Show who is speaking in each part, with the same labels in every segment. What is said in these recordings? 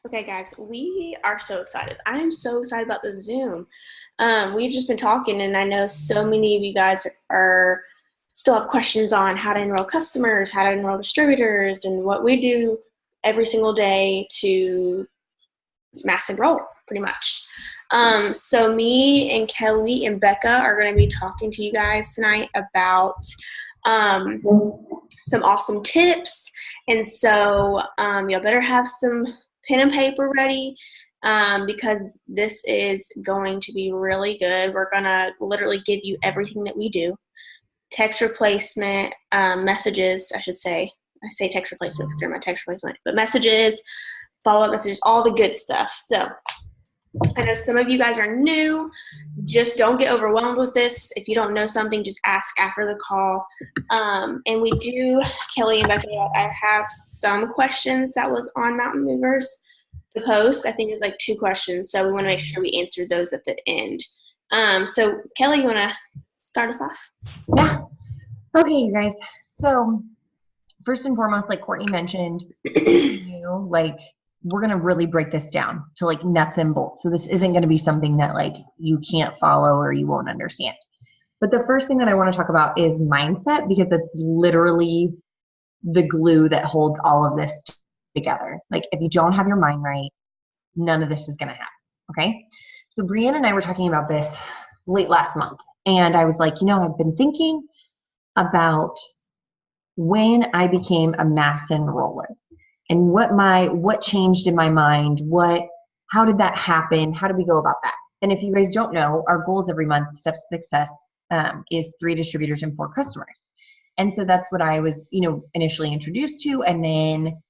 Speaker 1: Okay, guys, we are so excited. I am so excited about the Zoom. We've just been talking, and I know so many of you guys are still have questions on how to enroll customers, how to enroll distributors, and what we do every single day to mass enroll, pretty much. So me and Kelly and Becca are going to be talking to you guys tonight about um, some awesome tips. And so y'all better have some pen and paper ready because this is going to be really good. We're going to literally give you everything that we do. Text replacement, messages, I should say. I say text replacement because they're my text replacement. But messages, follow-up messages, all the good stuff. So I know some of you guys are new. Just don't get overwhelmed with this. If you don't know something, just ask after the call. And we do, Kelly and Becca, I have some questions that was on Mountain Movers, the post. I think it was like 2 questions. So we want to make sure we answer those at the end. So Kelly, you want to start us off?
Speaker 2: Yeah. Okay, you guys. So first and foremost, like Courtney mentioned, we're going to really break this down to like nuts and bolts. So this isn't going to be something that like you can't follow or you won't understand. But the first thing that I want to talk about is mindset, because it's literally the glue that holds all of this together. Like if you don't have your mind right, none of this is going to happen. Okay. So Brianne and I were talking about this late last month. And I was like, I've been thinking about when I became a mass enroller and what changed in my mind, how did that happen? How do we go about that? And if you guys don't know, our goals every month, Steps to Success, is 3 distributors and 4 customers. And so that's what I was, initially introduced to. And then,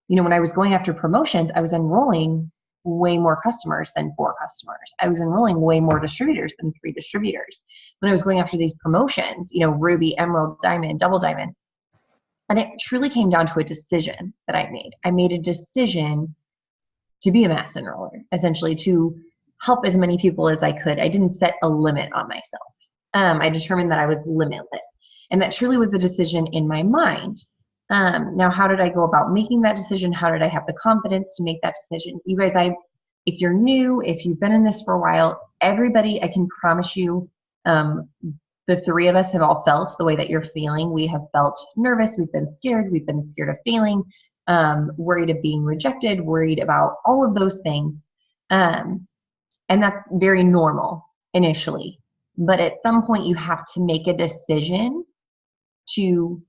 Speaker 2: when I was going after promotions, I was enrolling way more customers than 4 customers. I was enrolling way more distributors than 3 distributors. When I was going after these promotions, Ruby, Emerald, Diamond, Double Diamond. And it truly came down to a decision that I made. I made a decision to be a mass enroller, essentially to help as many people as I could. I didn't set a limit on myself. I determined that I was limitless. And that truly was a decision in my mind. Now, how did I go about making that decision? How did I have the confidence to make that decision? You guys, if you're new, if you've been in this for a while, everybody, I can promise you, the 3 of us have all felt the way that you're feeling. We have felt nervous. We've been scared. We've been scared of failing, worried of being rejected, worried about all of those things. And that's very normal initially. But at some point, you have to make a decision to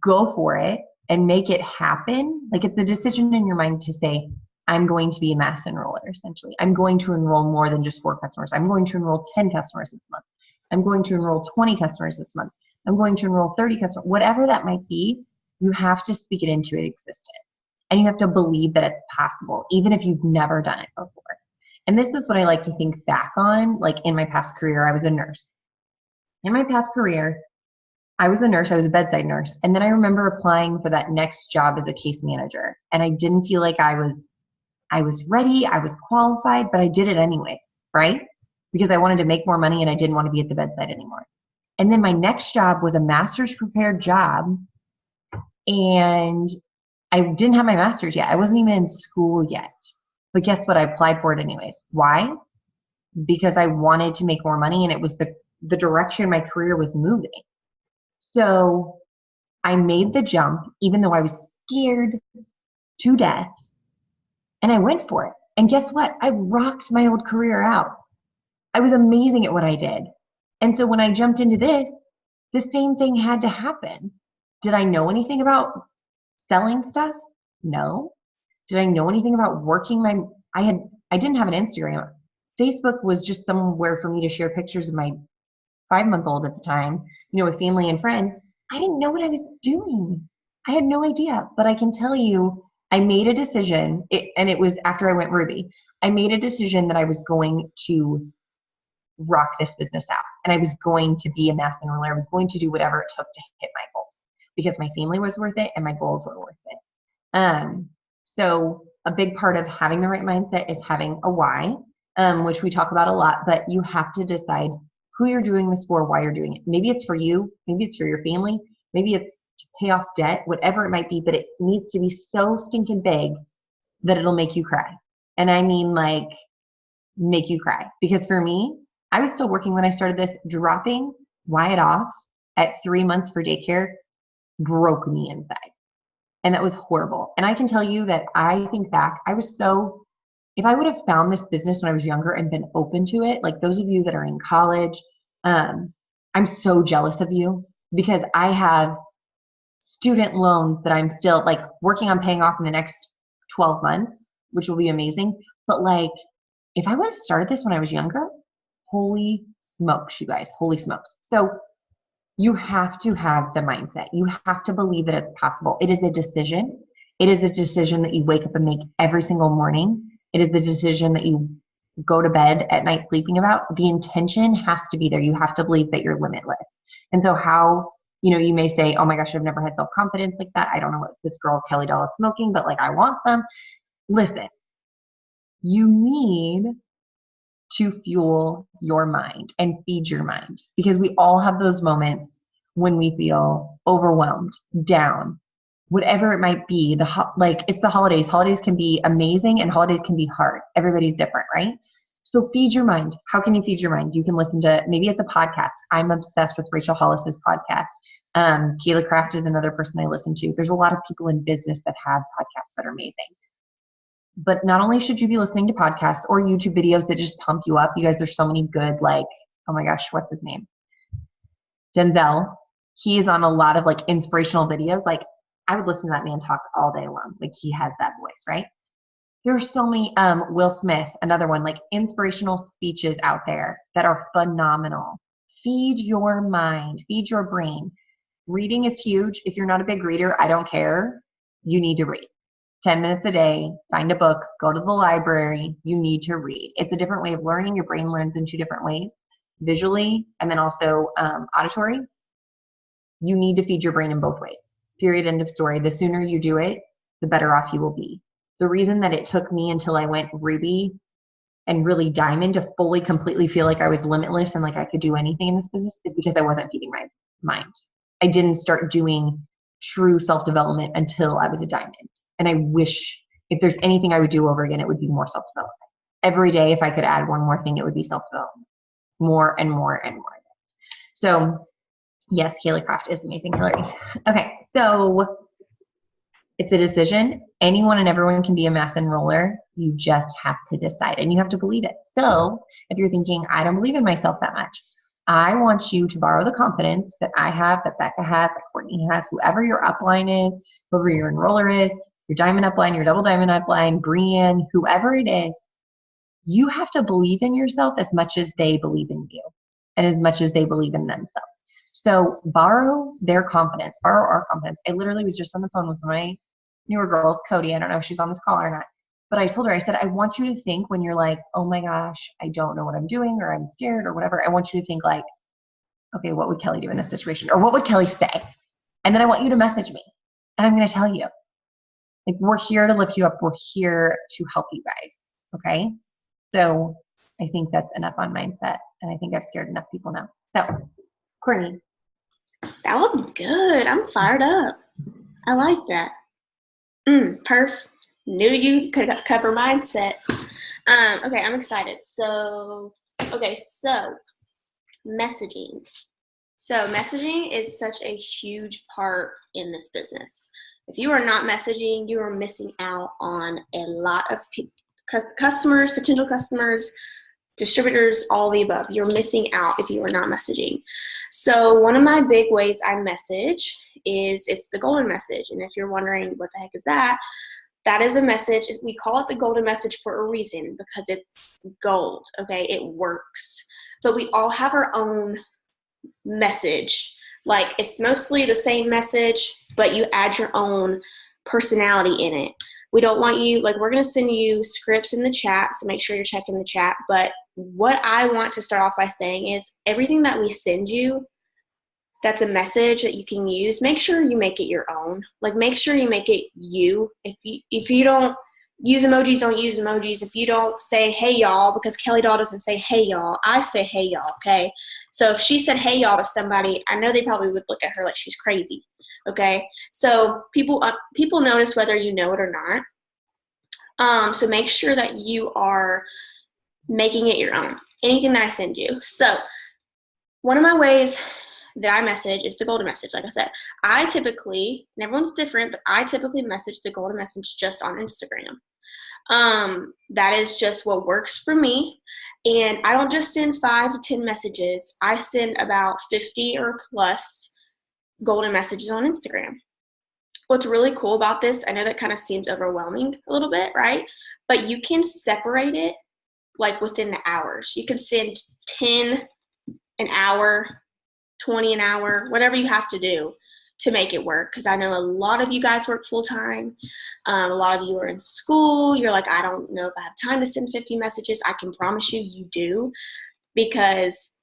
Speaker 2: go for it and make it happen. Like it's a decision in your mind to say, I'm going to be a mass enroller, essentially. I'm going to enroll more than just 4 customers. I'm going to enroll 10 customers this month. I'm going to enroll 20 customers this month. I'm going to enroll 30 customers. Whatever that might be, you have to speak it into existence. And you have to believe that it's possible, even if you've never done it before. And this is what I like to think back on. Like in my past career, I was a nurse. In my past career, I was a nurse. I was a bedside nurse. And then I remember applying for that next job as a case manager. And I didn't feel like I was ready. I was qualified, but I did it anyways, right? Because I wanted to make more money and I didn't want to be at the bedside anymore. And then my next job was a master's prepared job. And I didn't have my master's yet. I wasn't even in school yet. But guess what? I applied for it anyways. Why? Because I wanted to make more money and it was the direction my career was moving. So I made the jump, even though I was scared to death, and I went for it. And guess what? I rocked my old career out. I was amazing at what I did. And so when I jumped into this, the same thing had to happen. Did I know anything about selling stuff? No. Did I know anything about working I didn't have an Instagram. Facebook was just somewhere for me to share pictures of my 5-month-old at the time, with family and friends. I didn't know what I was doing. I had no idea, but I can tell you, I made a decision, and it was after I went Ruby. I made a decision that I was going to rock this business out, and I was going to be a mass enroller. I was going to do whatever it took to hit my goals because my family was worth it and my goals were worth it. So a big part of having the right mindset is having a why, which we talk about a lot, but you have to decide who you're doing this for, why you're doing it. Maybe it's for you, maybe it's for your family, maybe it's to pay off debt, whatever it might be, but it needs to be so stinking big that it'll make you cry. And I mean like make you cry. Because for me, I was still working when I started this. Dropping Wyatt off at 3 months for daycare broke me inside. And that was horrible. And I can tell you that I think back, if I would have found this business when I was younger and been open to it, like those of you that are in college, I'm so jealous of you because I have student loans that I'm still like working on paying off in the next 12 months, which will be amazing. But like, if I would have started this when I was younger, holy smokes, you guys, holy smokes. So you have to have the mindset. You have to believe that it's possible. It is a decision. It is a decision that you wake up and make every single morning. It is a decision that you go to bed at night sleeping about. The intention has to be there. You have to believe that you're limitless. And so how, you may say, oh my gosh, I've never had self-confidence like that. I don't know what this girl Kelly Doll is smoking, but like I want some. Listen, you need to fuel your mind and feed your mind because we all have those moments when we feel overwhelmed, down, whatever it might be. It's the holidays. Holidays can be amazing and holidays can be hard. Everybody's different, right? So feed your mind. How can you feed your mind? You can listen to, maybe it's a podcast. I'm obsessed with Rachel Hollis's podcast. Kayla Craft is another person I listen to. There's a lot of people in business that have podcasts that are amazing. But not only should you be listening to podcasts or YouTube videos that just pump you up, you guys, there's so many good, like, oh my gosh, what's his name? Denzel. He's on a lot of like inspirational videos. Like I would listen to that man talk all day long. Like he has that voice, right? There's so many, Will Smith, another one, like inspirational speeches out there that are phenomenal. Feed your mind, feed your brain. Reading is huge. If you're not a big reader, I don't care. You need to read. 10 minutes a day, find a book, go to the library. You need to read. It's a different way of learning. Your brain learns in 2 different ways, visually and then also auditory. You need to feed your brain in both ways. Period, end of story. The sooner you do it, the better off you will be. The reason that it took me until I went ruby and really diamond to fully, completely feel like I was limitless and like I could do anything in this business is because I wasn't feeding my mind. I didn't start doing true self-development until I was a diamond. And I wish if there's anything I would do over again, it would be more self-development. Every day, if I could add one more thing, it would be self-development. More and more and more. So yes, Kayla Craft is amazing, Hillary. Okay, so it's a decision. Anyone and everyone can be a mass enroller. You just have to decide and you have to believe it. So if you're thinking, I don't believe in myself that much, I want you to borrow the confidence that I have, that Becca has, that Courtney has, whoever your upline is, whoever your enroller is, your diamond upline, your double diamond upline, Brian, whoever it is, you have to believe in yourself as much as they believe in you and as much as they believe in themselves. So borrow their confidence, borrow our confidence. I literally was just on the phone with my newer girls, Cody. I don't know if she's on this call or not, but I told her, I said, I want you to think when you're like, oh my gosh, I don't know what I'm doing or I'm scared or whatever. I want you to think like, okay, what would Kelly do in this situation? Or what would Kelly say? And then I want you to message me and I'm going to tell you. Like, we're here to lift you up. We're here to help you guys. Okay. So I think that's enough on mindset. And I think I've scared enough people now. So Courtney.
Speaker 1: That was good. I'm fired up. I like that. Perf. Knew you could cover mindset. Okay, I'm excited. So messaging. So messaging is such a huge part in this business. If you are not messaging, you are missing out on a lot of customers, potential customers, distributors, all the above. You're missing out if you are not messaging. So one of my big ways I message is it's the golden message. And if you're wondering what the heck is that, that is a message. We call it the golden message for a reason because it's gold, okay? It works. But we all have our own message. Like, it's mostly the same message, but you add your own personality in it. We don't want you, like, we're going to send you scripts in the chat, so make sure you're checking the chat. But what I want to start off by saying is everything that we send you, that's a message that you can use. Make sure you make it your own. Like, make sure you make it you. If you don't use emojis, don't use emojis. If you don't say, hey, y'all, because Kelly Doll doesn't say, hey, y'all. I say, hey, y'all, okay? So if she said, hey, y'all to somebody, I know they probably would look at her like she's crazy, okay? So people notice whether you know it or not. So make sure that you are making it your own, anything that I send you. So one of my ways that I message is the golden message. Like I said, I typically, and everyone's different, but I typically message the golden message just on Instagram. That is just what works for me. And I don't just send 5 to 10 messages. I send about 50 or plus golden messages on Instagram. What's really cool about this, I know that kind of seems overwhelming a little bit, right? But you can separate it like within the hours. You can send 10 an hour, 20 an hour, whatever you have to do to make it work. Because I know a lot of you guys work full time. A lot of you are in school. You're like, I don't know if I have time to send 50 messages. I can promise you, you do, because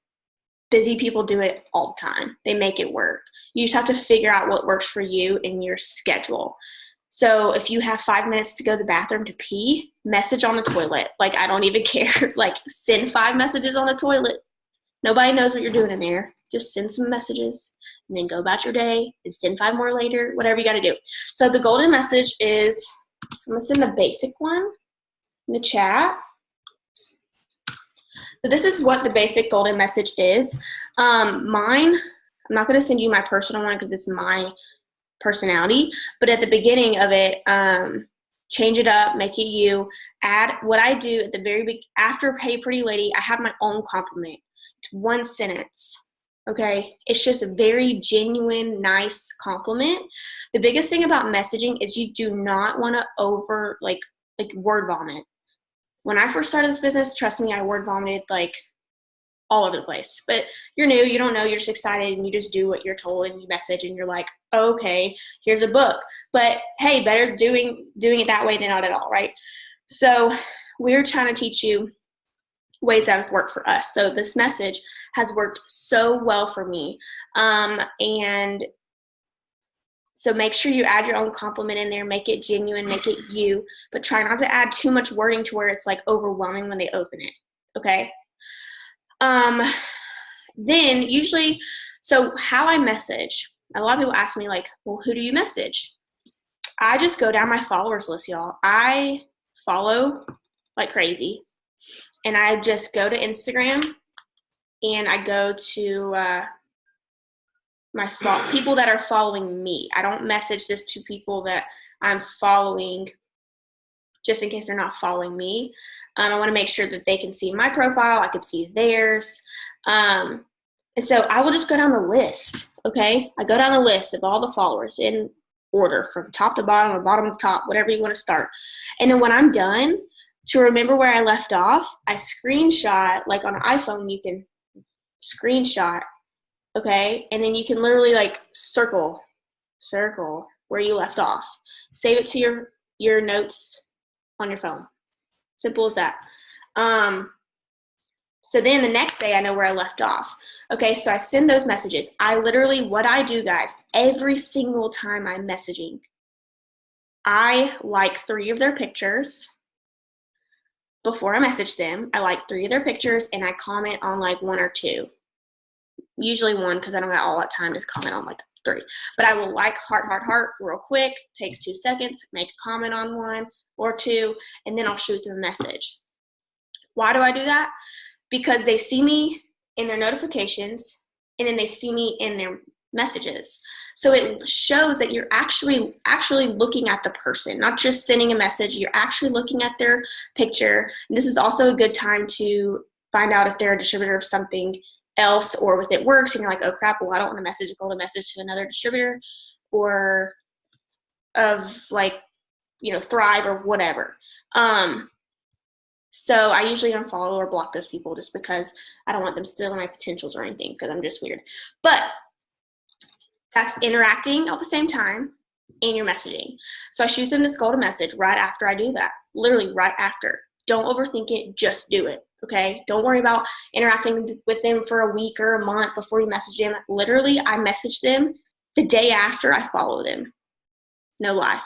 Speaker 1: busy people do it all the time. They make it work. You just have to figure out what works for you in your schedule. So if you have 5 minutes to go to the bathroom to pee, message on the toilet. Like, I don't even care. Like, send 5 messages on the toilet. Nobody knows what you're doing in there. Just send some messages and then go about your day and send 5 more later, whatever you got to do. So the golden message is, I'm going to send the basic one in the chat. So this is what the basic golden message is. Mine, I'm not going to send you my personal one because it's my personality, but at the beginning of it, change it up, make it you. Add what I do at the very big, after Hey Pretty Lady, I have my own compliment. It's 1 sentence. Okay, it's just a very genuine, nice compliment. The biggest thing about messaging is you do not want to over like word vomit. When I first started this business, trust me, I word vomited like all over the place. But you're new, you don't know, you're just excited, and you just do what you're told, and you message, and you're like, okay, here's a book. But hey, better doing it that way than not at all, right? So we're trying to teach you ways that have worked for us. So this message has worked so well for me. And so make sure you add your own compliment in there, make it genuine, make it you, but try not to add too much wording to where it's like overwhelming when they open it. Okay. Then usually, so how I message, a lot of people ask me like, well, who do you message? I just go down my followers list, y'all. I follow like crazy. And I just go to Instagram and I go to people that are following me. I don't message this to people that I'm following just in case they're not following me. I want to make sure that they can see my profile. I can see theirs. And so I will just go down the list, okay? I go down the list of all the followers in order from top to bottom or bottom to top, whatever you want to start. And then when I'm done, to remember where I left off, I screenshot, like on an iPhone, you can screenshot, okay? And then you can literally like circle where you left off. Save it to your notes on your phone. Simple as that. So then the next day I know where I left off. Okay, so I send those messages. What I do, guys, every single time I'm messaging, I like 3 of their pictures. Before I message them, I like 3 of their pictures and I comment on like 1 or 2. Usually 1 because I don't got all that time to comment on like 3. But I will like heart real quick, takes 2 seconds, make a comment on 1 or 2, and then I'll shoot them a message. Why do I do that? Because they see me in their notifications and then they see me in their messages. So it shows that you're actually looking at the person, not just sending a message. You're actually looking at their picture. And this is also a good time to find out if they're a distributor of something else or if it works and you're like, oh crap, well, I don't want to message a golden message to another distributor or of like, Thrive or whatever. So I usually unfollow or block those people just because I don't want them stealing my potentials or anything because I'm just weird. But that's interacting at the same time and you're messaging. So I shoot them this golden message right after I do that. Literally right after. Don't overthink it. Just do it. Okay? Don't worry about interacting with them for a week or a month before you message them. Literally, I message them the day after I follow them. No lie.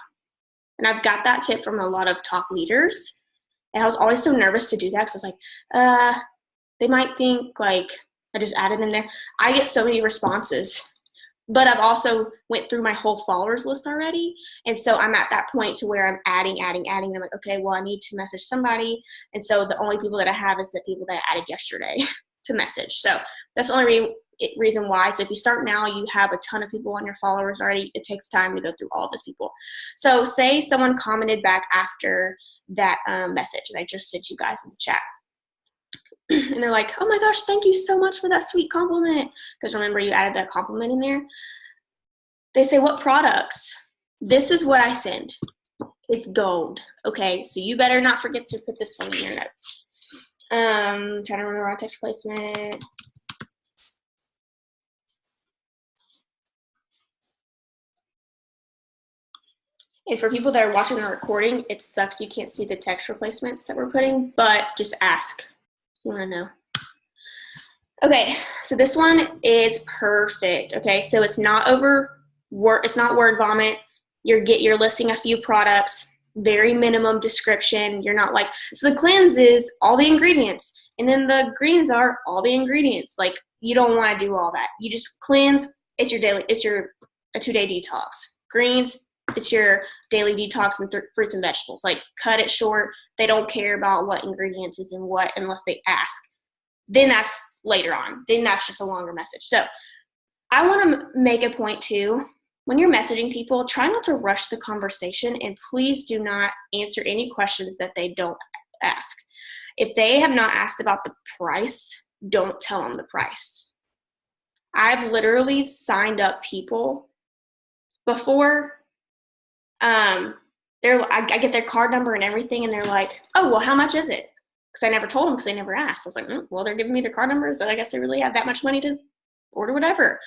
Speaker 1: And I've got that tip from a lot of top leaders. And I was always so nervous to do that because I was like, they might think like I just added them there. I get so many responses But I've also went through my whole followers list already. And so I'm at that point to where I'm adding. I'm like, okay, well, I need to message somebody. And so the only people that I have is the people that I added yesterday to message. So that's the only reason why. So if you start now, you have a ton of people on your followers already. It takes time to go through all those people. So say someone commented back after that message, and I just sent you guys in the chat. And they're like, oh my gosh, thank you so much for that sweet compliment. Because remember, you added that compliment in there. They say, what products? This is what I send. It's gold. Okay, so you better not forget to put this one in your notes. Trying to remember our text replacement. And for people that are watching the recording, it sucks you can't see the text replacements that we're putting, but just ask if you want to know. Okay, so this one is perfect. Okay, so it's not it's not word vomit. You're listing a few products, very minimum description. You're not like, so the cleanse is all the ingredients, and then the greens are all the ingredients. Like, you don't want to do all that. You just cleanse. It's your a 2-day detox. Greens, it's your daily detox and fruits and vegetables. Like, cut it short. They don't care about what ingredients is in what unless they ask. Then that's later on. Then that's just a longer message. So I want to make a point too. When you're messaging people, try not to rush the conversation, and please do not answer any questions that they don't ask. If they have not asked about the price, don't tell them the price. I've literally signed up people before. I get their card number and everything, and they're like, oh, well, how much is it? Because I never told them because they never asked. I was like, well, they're giving me their card numbers, so I guess they really have that much money to order whatever.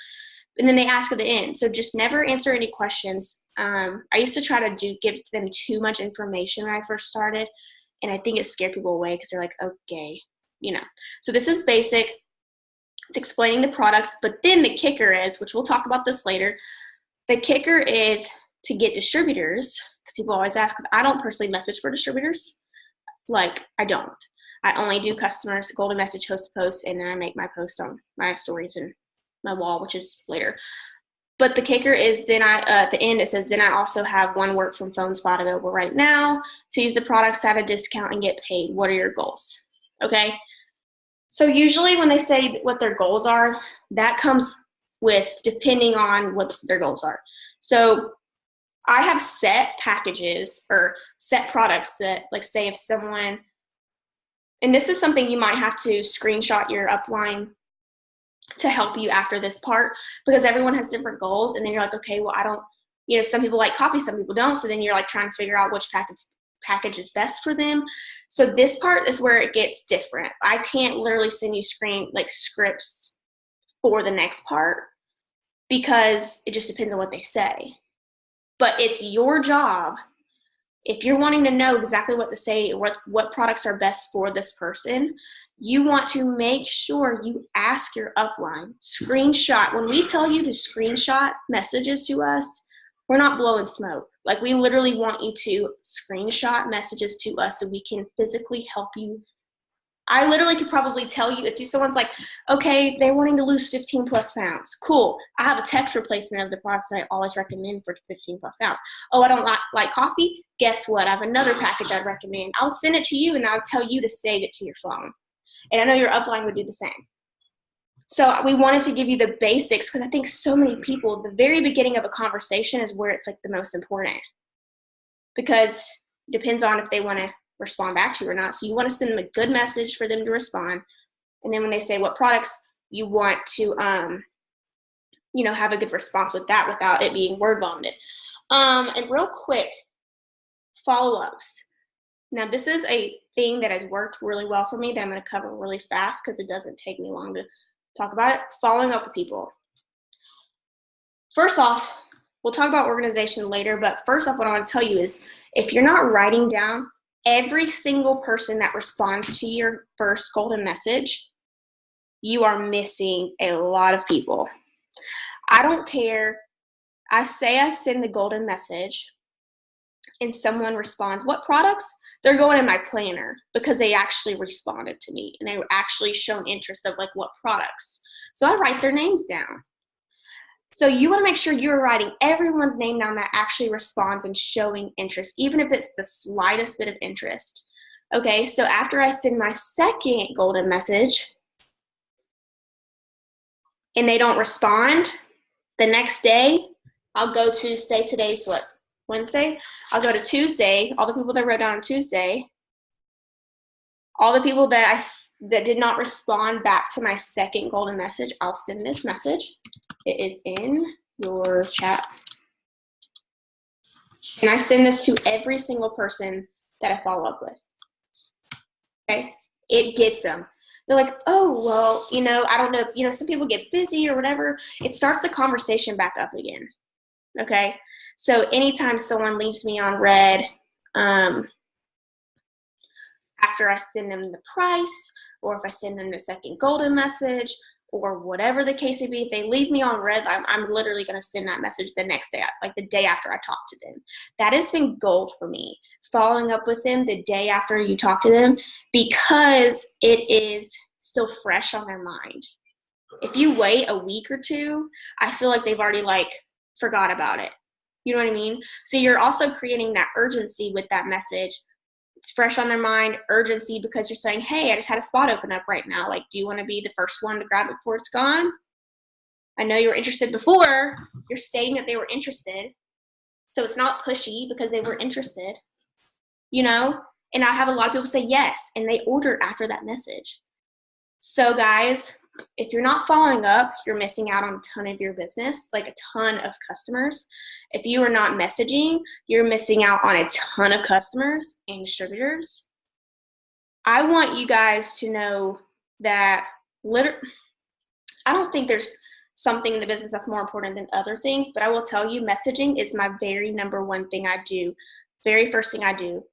Speaker 1: And then they ask at the end. So just never answer any questions. I used to try to give them too much information when I first started, and I think it scared people away because they're like, okay, So this is basic. It's explaining the products, but then the kicker is, which we'll talk about this later, the kicker is to get distributors, because people always ask, because I don't personally message for distributors. Like, I don't. I only do customers, golden message, host posts, and then I make my post on my stories and my wall, which is later. But the kicker is then at the end it says, then I also have one work from phone spot available right now to use the products at a discount and get paid. What are your goals? Okay. So usually when they say what their goals are, that comes with depending on what their goals are. So I have set packages or set products that, like, say if someone, and this is something you might have to screenshot your upline to help you after this part, because everyone has different goals. And then you're like, okay, well, I don't, some people like coffee, some people don't. So then you're like trying to figure out which package is best for them. So this part is where it gets different. I can't literally send you scripts for the next part because it just depends on what they say. But it's your job, if you're wanting to know exactly what to say, what products are best for this person, you want to make sure you ask your upline. Screenshot. When we tell you to screenshot messages to us, we're not blowing smoke. Like, we literally want you to screenshot messages to us so we can physically help you. I literally could probably tell you if someone's like, okay, they're wanting to lose 15 plus pounds. Cool. I have a text replacement of the products that I always recommend for 15 plus pounds. Oh, I don't like coffee? Guess what? I have another package I'd recommend. I'll send it to you and I'll tell you to save it to your phone. And I know your upline would do the same. So we wanted to give you the basics because I think so many people, the very beginning of a conversation is where it's like the most important, because it depends on if they want to respond back to you or not. So you want to send them a good message for them to respond. And then when they say what products, you want to, have a good response with that without it being word vomited. And real quick, follow-ups. Now, this is a thing that has worked really well for me that I'm going to cover really fast because it doesn't take me long to talk about it. Following up with people. First off, we'll talk about organization later, but first off, what I want to tell you is if you're not writing down every single person that responds to your first golden message, you are missing a lot of people. I don't care. I send the golden message and someone responds, what products? They're going in my planner because they actually responded to me and they were actually shown interest of like what products. So I write their names down. So you want to make sure you're writing everyone's name down that actually responds and showing interest, even if it's the slightest bit of interest. Okay, so after I send my second golden message and they don't respond, the next day I'll go to, say today's what, Wednesday? I'll go to Tuesday, all the people that wrote down on Tuesday, all the people that did not respond back to my second golden message, I'll send this message. It is in your chat. And I send this to every single person that I follow up with. Okay? It gets them. They're like, oh, well, I don't know, some people get busy or whatever. It starts the conversation back up again. Okay? So anytime someone leaves me on red, after I send them the price, or if I send them the second golden message, or whatever the case may be, if they leave me on red, I'm literally going to send that message the next day, like the day after I talk to them. That has been gold for me, following up with them the day after you talk to them, because it is still fresh on their mind. If you wait a week or two, I feel like they've already forgot about it. You know what I mean? So you're also creating that urgency with that message. It's fresh on their mind, urgency, because you're saying, hey, I just had a spot open up right now. Do you want to be the first one to grab it before it's gone? I know you were interested before. You're stating that they were interested. So it's not pushy because they were interested, And I have a lot of people say yes, and they order after that message. So guys, if you're not following up, you're missing out on a ton of your business, a ton of customers. If you are not messaging, you're missing out on a ton of customers and distributors. I want you guys to know that I don't think there's something in the business that's more important than other things, but I will tell you, messaging is my very number one thing I do, very first thing I do,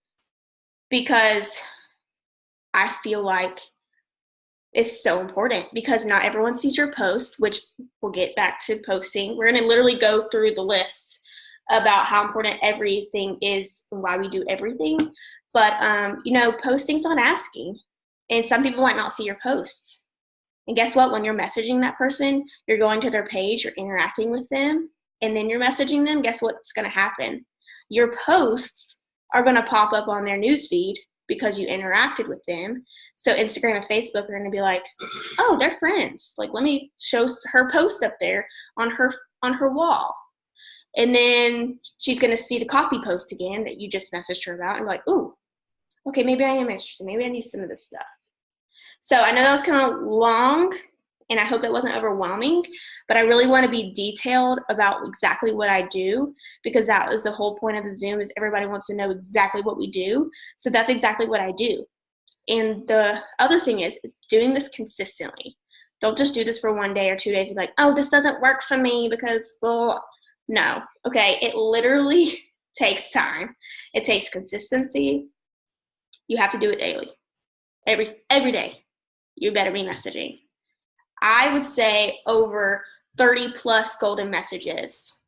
Speaker 1: because I feel like it's so important, because not everyone sees your post, which we'll get back to posting. We're going to literally go through the list about how important everything is and why we do everything. But, posting's not asking. And some people might not see your posts. And guess what? When you're messaging that person, you're going to their page, you're interacting with them, and then you're messaging them, guess what's going to happen? Your posts are going to pop up on their newsfeed because you interacted with them. So Instagram and Facebook are going to be like, oh, they're friends. Let me show her post up there on her wall. And then she's going to see the coffee post again that you just messaged her about and be like, ooh, okay, maybe I am interested. Maybe I need some of this stuff. So I know that was kind of long, and I hope that wasn't overwhelming, but I really want to be detailed about exactly what I do, because that was the whole point of the Zoom, is everybody wants to know exactly what we do. So that's exactly what I do. And the other thing is doing this consistently. Don't just do this for 1 day or 2 days and be like, oh, this doesn't work for me because, well, no. Okay, it literally takes time. It takes consistency. You have to do it daily. Every day, you better be messaging. I would say over 30 plus golden messages.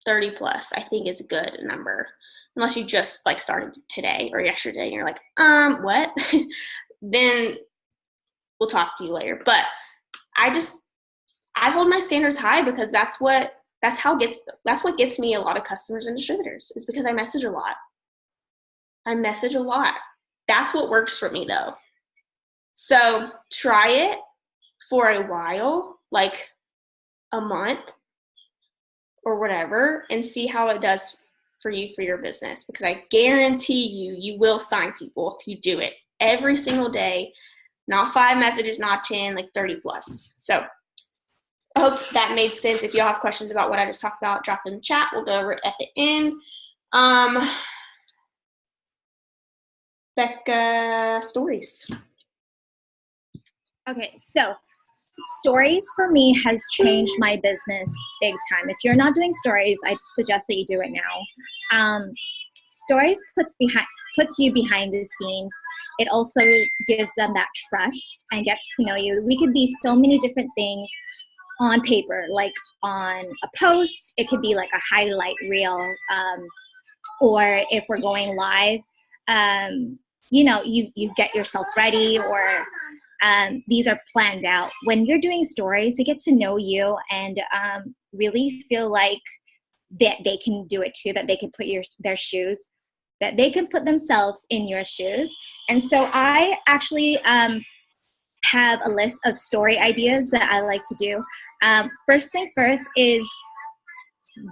Speaker 1: 30 plus, I think, is a good number. Unless you just started today or yesterday and you're like, what? Then we'll talk to you later. But I hold my standards high, because that's what gets me a lot of customers and distributors, is because I message a lot. That's what works for me, though. So try it for a while, like a month or whatever, and see how it does for you for your business, because I guarantee you will sign people if you do it every single day, not 5 messages, not 10, 30 plus. So I hope that made sense. If y'all have questions about what I just talked about, drop in the chat. We'll go over it at the end. Becca, stories.
Speaker 3: Okay, so stories for me has changed my business big time. If you're not doing stories, I just suggest that you do it now. Stories puts you behind the scenes. It also gives them that trust and gets to know you. We could be so many different things on paper, like on a post. It could be like a highlight reel, or if we're going live, you get yourself ready, or these are planned out. When you're doing stories, they get to know you, and really feel like that they can do it too, that they can put their shoes, that they can put themselves in your shoes. And so I actually have a list of story ideas that I like to do. First things first is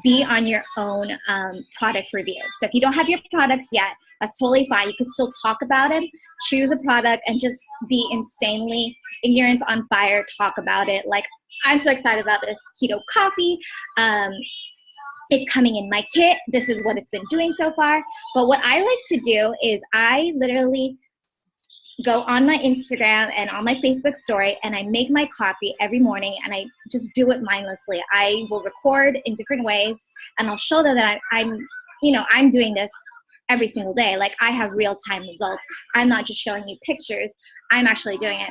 Speaker 3: be on your own product review. So if you don't have your products yet, that's totally fine. You can still talk about it, choose a product, and just be insanely ignorance on fire, talk about it. Like, I'm so excited about this keto coffee. It's coming in my kit. This is what it's been doing so far. But what I like to do is I literally go on my Instagram and on my Facebook story, and I make my copy every morning, and I just do it mindlessly. I will record in different ways, and I'll show them that I'm doing this every single day. Like, I have real-time results. I'm not just showing you pictures. I'm actually doing it.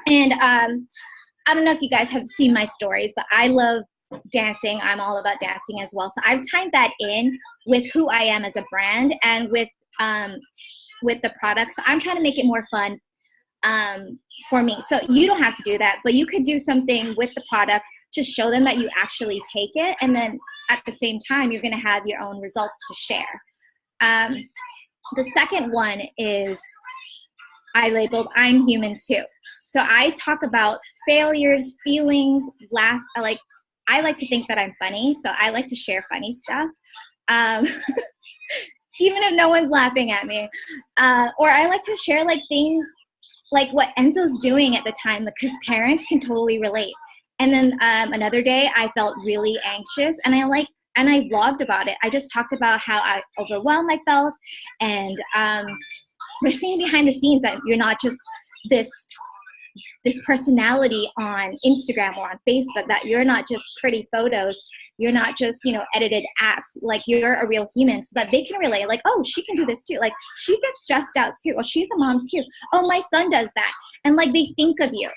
Speaker 3: And I don't know if you guys have seen my stories, but I love dancing. I'm all about dancing as well. So I've tied that in with who I am as a brand and with the product. So I'm trying to make it more fun for me. So you don't have to do that, but you could do something with the product, just show them that you actually take it. And then at the same time, you're going to have your own results to share. The second one is I labeled I'm human too. So I talk about failures, feelings, laugh. I like to think that I'm funny. So I like to share funny stuff. Even if no one's laughing at me. Or I like to share like things like what Enzo's doing at the time, because parents can totally relate. And then another day I felt really anxious, and I vlogged about it. I just talked about how overwhelmed I felt, and we're seeing behind the scenes that you're not just this personality on Instagram or on Facebook, that you're not just pretty photos, you're not just, edited apps, like you're a real human, so that they can relate, like, oh, she can do this too, like she gets stressed out too, or she's a mom too, oh, my son does that, and like they think of you.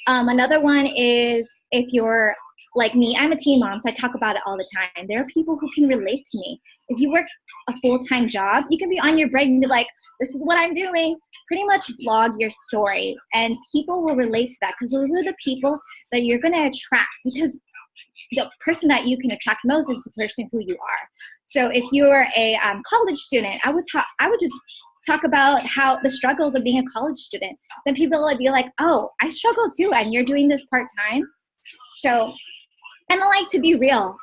Speaker 3: Another one is, if you're like me, I'm a teen mom, so I talk about it all the time. There are people who can relate to me. If you work a full-time job, you can be on your break and be like, this is what I'm doing. Pretty much vlog your story, and people will relate to that, because those are the people that you're going to attract, because the person that you can attract most is the person who you are. So if you're a college student, I would just talk about how the struggles of being a college student. Then people would be like, oh, I struggle too, and you're doing this part-time. So, and I like to be real.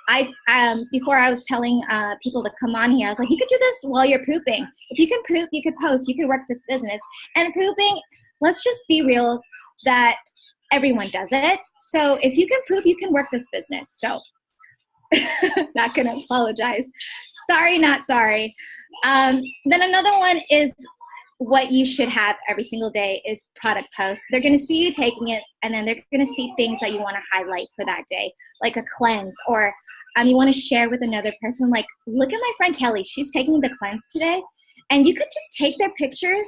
Speaker 3: Before I was telling people to come on here, I was like, you could do this while you're pooping. If you can poop, you could post, you could work this business. And pooping, let's just be real that everyone does it. So if you can poop, you can work this business. So not gonna apologize. Sorry, not sorry. Then another one is what you should have every single day is product posts. They're going to see you taking it, and then they're going to see things that you want to highlight for that day, like a cleanse, or you want to share with another person. Like, look at my friend Kelly. She's taking the cleanse today. And you could just take their pictures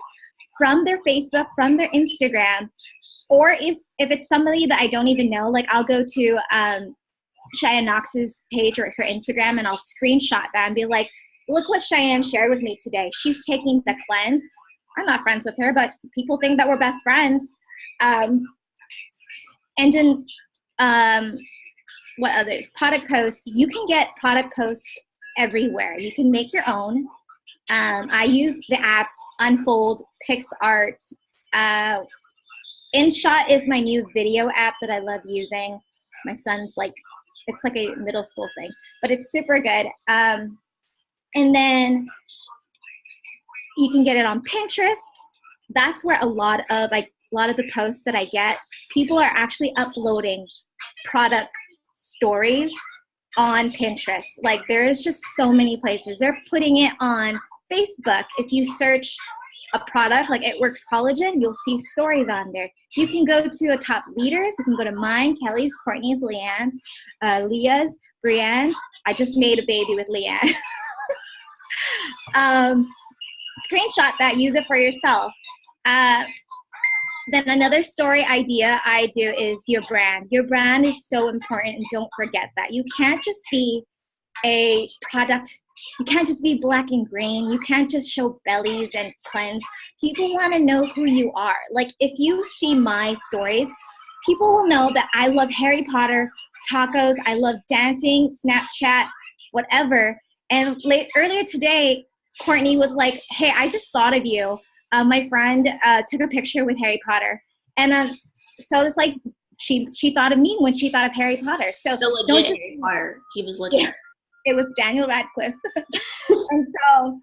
Speaker 3: from their Facebook, from their Instagram, or if it's somebody that I don't even know, like I'll go to Cheyenne Knox's page or her Instagram, and I'll screenshot that and be like, look what Cheyenne shared with me today. She's taking the cleanse. I'm not friends with her, but people think that we're best friends. And then what others? Product posts. You can get product posts everywhere. You can make your own. I use the apps Unfold, PixArt. InShot is my new video app that I love using. My son's like, it's like a middle school thing, but it's super good. And then you can get it on Pinterest. That's where a lot of the posts that I get, people are actually uploading product stories on Pinterest. Like, there's just so many places. They're putting it on Facebook. If you search a product like It Works Collagen, you'll see stories on there. You can go to a top leaders. You can go to mine, Kelly's, Courtney's, Leanne, Leah's, Brianne's. I just made a baby with Leanne. Screenshot that, use it for yourself. Then another story idea I do is your brand. Your brand is so important, and don't forget that. You can't just be a product. You can't just be black and green. You can't just show bellies and cleanse. People want to know who you are. Like, if you see my stories, people will know that I love Harry Potter, tacos, I love dancing, Snapchat, whatever. And earlier today, Courtney was like, hey, I just thought of you. My friend took a picture with Harry Potter. And so it's like, she thought of me when she thought of Harry Potter. So
Speaker 1: the legit
Speaker 3: don't just,
Speaker 1: Harry Potter. He was legit.
Speaker 3: Yeah, it was Daniel Radcliffe. And so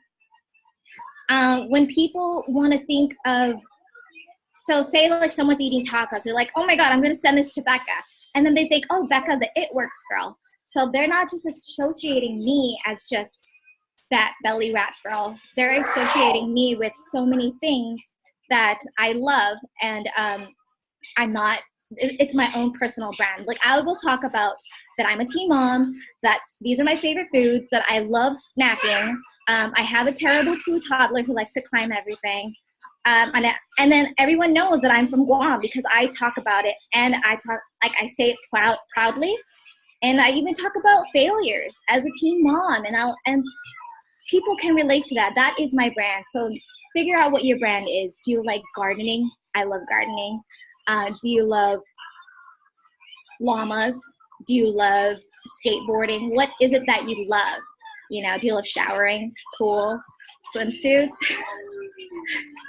Speaker 3: when people want to think of, so say like someone's eating tacos, they're like, oh my God, I'm going to send this to Becca. And then they think, oh, Becca, the It Works girl. So they're not just associating me as just that belly wrap girl. They're associating me with so many things that I love. And I'm not, it's my own personal brand. Like I will talk about that I'm a teen mom, that these are my favorite foods, that I love snacking. I have a terrible toddler who likes to climb everything. And then everyone knows that I'm from Guam because I talk about it, and I say it proudly. And I even talk about failures as a teen mom, and people can relate to that. That is my brand. So figure out what your brand is. Do you like gardening? I love gardening. Do you love llamas? Do you love skateboarding? What is it that you love? You know, do you love showering, pool, swimsuits?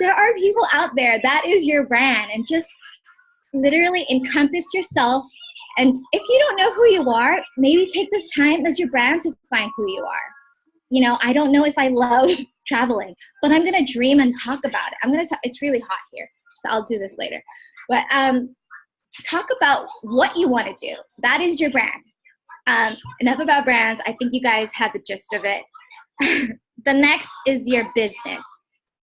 Speaker 3: There are people out there. That is your brand. And just literally encompass yourself. And if you don't know who you are, maybe take this time as your brand to find who you are. You know, I don't know if I love traveling, but I'm going to dream and talk about it. It's really hot here, so I'll do this later. But talk about what you want to do. That is your brand. Enough about brands. I think you guys have the gist of it. The next is your business.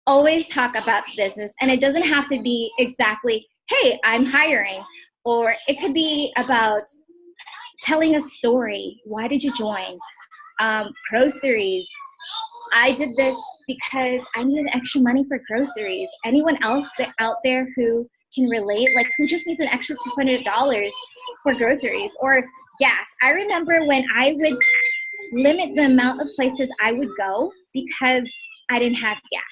Speaker 3: Always talk about business, and it doesn't have to be exactly, hey, I'm hiring, or it could be about telling a story. Why did you join? Groceries. I did this because I needed extra money for groceries. Anyone else out there who can relate, like who just needs an extra $200 for groceries or gas? I remember when I would limit the amount of places I would go because I didn't have gas.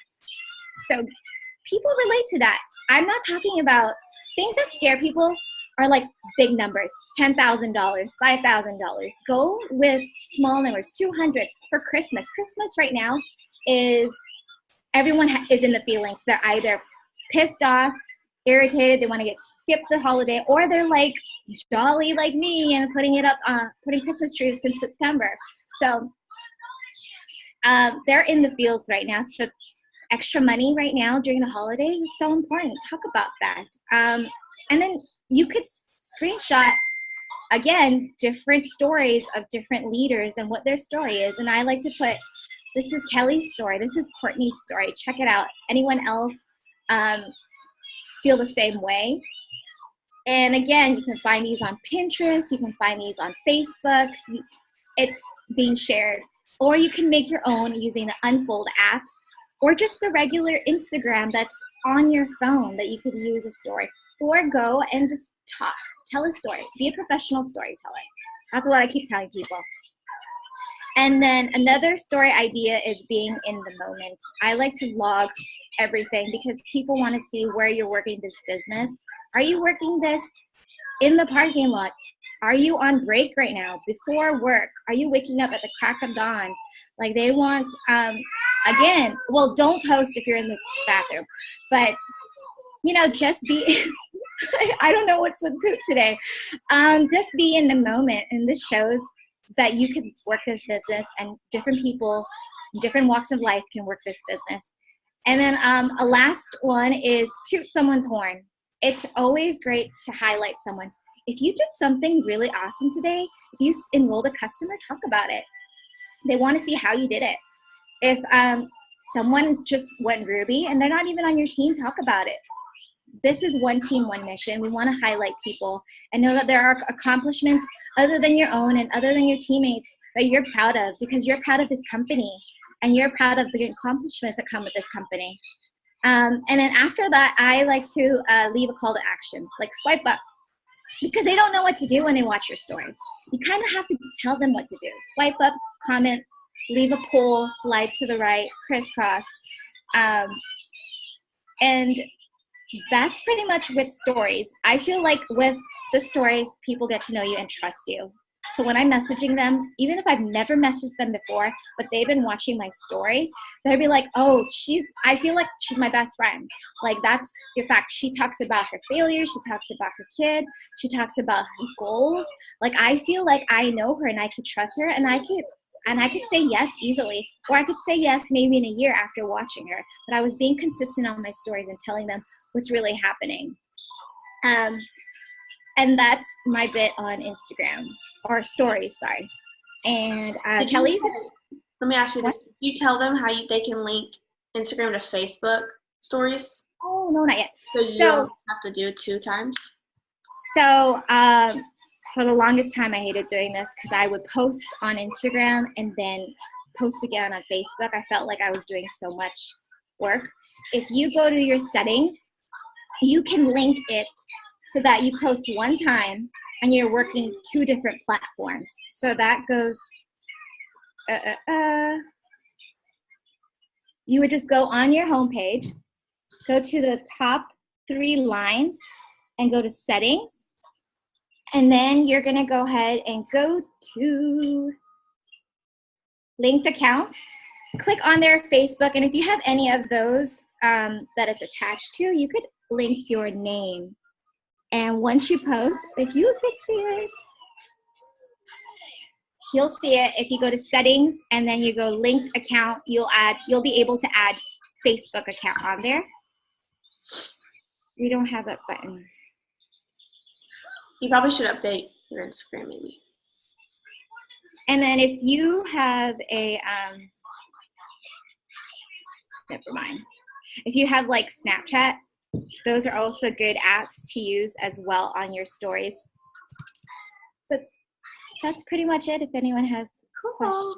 Speaker 3: So people relate to that. I'm not talking about things that scare people are like big numbers, $10,000, $5,000. Go with small numbers, 200 for Christmas. Christmas right now is, everyone is in the feelings. They're either pissed off, irritated, they want to skip the holiday, or they're like jolly like me and putting Christmas trees since September. So they're in the fields right now. So extra money right now during the holidays is so important. Talk about that. And then you could screenshot, again, different stories of different leaders and what their story is. And I like to put, this is Kelly's story. This is Courtney's story. Check it out. Anyone else feel the same way? And again, you can find these on Pinterest. You can find these on Facebook. It's being shared. Or you can make your own using the Unfold app, or just a regular Instagram that's on your phone that you could use a story. Or go and just talk, tell a story, be a professional storyteller. That's what I keep telling people. And then another story idea is being in the moment. I like to log everything because people want to see where you're working this business. Are you working this in the parking lot? Are you on break right now before work? Are you waking up at the crack of dawn? Like they want, again, well, don't post if you're in the bathroom, but you know, just be, I don't know what's with poop today. Just be in the moment. And this shows that you can work this business, and different people, different walks of life can work this business. And then a last one is toot someone's horn. It's always great to highlight someone. If you did something really awesome today, if you enrolled a customer, talk about it. They want to see how you did it. If someone just went Ruby and they're not even on your team, talk about it. This is one team, one mission. We want to highlight people and know that there are accomplishments other than your own and other than your teammates that you're proud of, because you're proud of this company and you're proud of the accomplishments that come with this company. And then after that, I like to leave a call to action, like swipe up, because they don't know what to do when they watch your story. You kind of have to tell them what to do. Swipe up, comment, leave a poll, slide to the right, crisscross. And that's pretty much with stories. I feel like with the stories, people get to know you and trust you. So when I'm messaging them, even if I've never messaged them before, but they've been watching my story, they'll be like, oh, I feel like she's my best friend. Like, that's the fact. She talks about her failures. She talks about her kid. She talks about her goals. Like, I feel like I know her and I could trust her, and I could say yes easily, or I could say yes maybe in a year after watching her. But I was being consistent on my stories and telling them what's really happening. And that's my bit on Instagram, or stories, sorry. And Kelly's.
Speaker 1: Let me ask you this. Did you tell them how they can link Instagram to Facebook stories?
Speaker 3: Oh, no, not yet.
Speaker 1: So you don't have to do it 2 times?
Speaker 3: So for the longest time, I hated doing this because I would post on Instagram and then post again on Facebook. I felt like I was doing so much work. If you go to your settings, you can link it so that you post one time and you're working 2 different platforms. So that goes, you would just go on your homepage, go to the top 3 lines and go to settings. And then you're gonna go ahead and go to linked accounts, click on their Facebook. And if you have any of those that it's attached to, you could link your name. And once you post, if you could see it, you'll see it. If you go to settings and then you go linked account, you'll be able to add Facebook account on there. We don't have that button.
Speaker 1: You probably should update your Instagram maybe.
Speaker 3: And then if you have a, never mind. If you have like Snapchat, those are also good apps to use as well on your stories. But that's pretty much it if anyone has questions.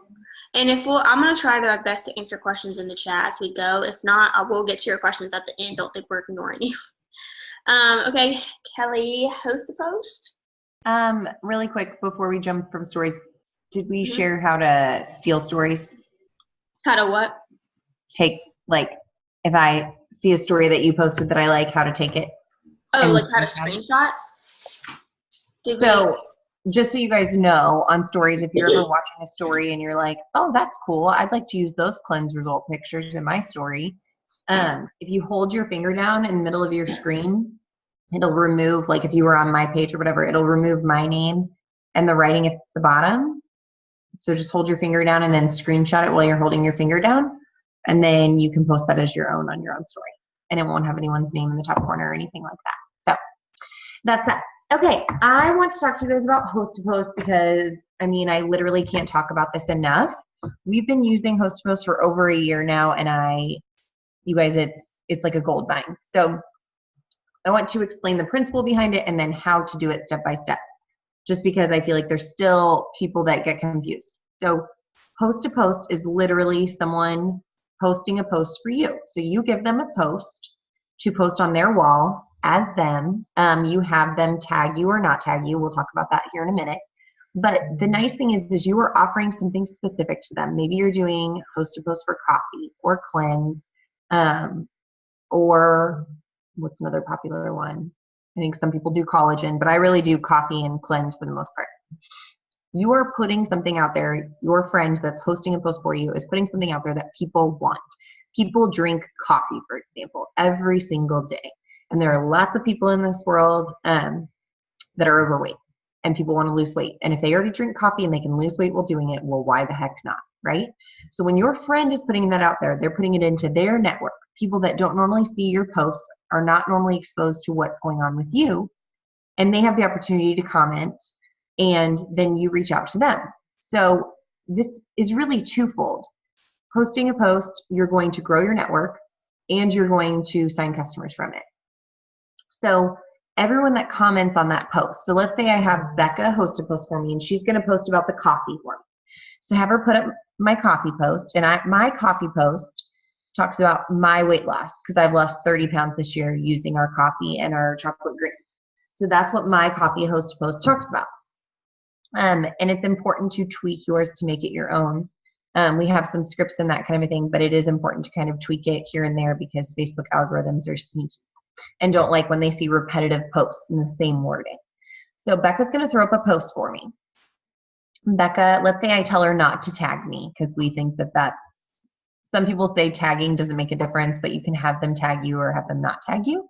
Speaker 1: And I'm going to try my best to answer questions in the chat as we go. If not, I will get to your questions at the end. Don't think we're ignoring you. Okay, Kelly, host the post.
Speaker 2: Really quick before we jump from stories, did we share how to steal stories?
Speaker 1: How to what?
Speaker 2: Take, like, if I see a story that you posted that I like, how to take it.
Speaker 1: Oh, like how to screenshot?
Speaker 2: Just so you guys know, on stories, if you're ever watching a story and you're like, oh, that's cool, I'd like to use those cleanse result pictures in my story. If you hold your finger down in the middle of your screen, it'll remove, like if you were on my page or whatever, it'll remove my name and the writing at the bottom. So just hold your finger down and then screenshot it while you're holding your finger down. And then you can post that as your own on your own story. And it won't have anyone's name in the top corner or anything like that. So that's that. Okay, I want to talk to you guys about Host to Post because, I mean, I literally can't talk about this enough. We've been using Host to Post for over a year now, and you guys, it's like a gold mine. So I want to explain the principle behind it and then how to do it step by step, just because I feel like there's still people that get confused. So Host to Post is literally someone posting a post for you. So you give them a post to post on their wall as them. You have them tag you or not tag you. We'll talk about that here in a minute. But the nice thing is you are offering something specific to them. Maybe you're doing Host to Post for coffee or cleanse, or what's another popular one? I think some people do collagen, but I really do coffee and cleanse for the most part. You are putting something out there. Your friend that's hosting a post for you is putting something out there that people want. People drink coffee, for example, every single day. And there are lots of people in this world that are overweight, and people want to lose weight. And if they already drink coffee and they can lose weight while doing it, well, why the heck not, right? So when your friend is putting that out there, they're putting it into their network. People that don't normally see your posts are not normally exposed to what's going on with you, and they have the opportunity to comment, and then you reach out to them. So this is really twofold. Posting a post, you're going to grow your network, and you're going to sign customers from it. So everyone that comments on that post, so let's say I have Becca host a post for me, and she's going to post about the coffee for me. So have her put up my coffee post, and my coffee post talks about my weight loss, because I've lost 30 pounds this year using our coffee and our chocolate greens. So that's what my coffee host post talks about. And it's important to tweak yours to make it your own. We have some scripts and that kind of a thing, but it is important to kind of tweak it here and there because Facebook algorithms are sneaky. and don't like when they see repetitive posts in the same wording. So Becca's going to throw up a post for me. Becca, let's say I tell her not to tag me because we think that that's, some people say tagging doesn't make a difference, but you can have them tag you or have them not tag you.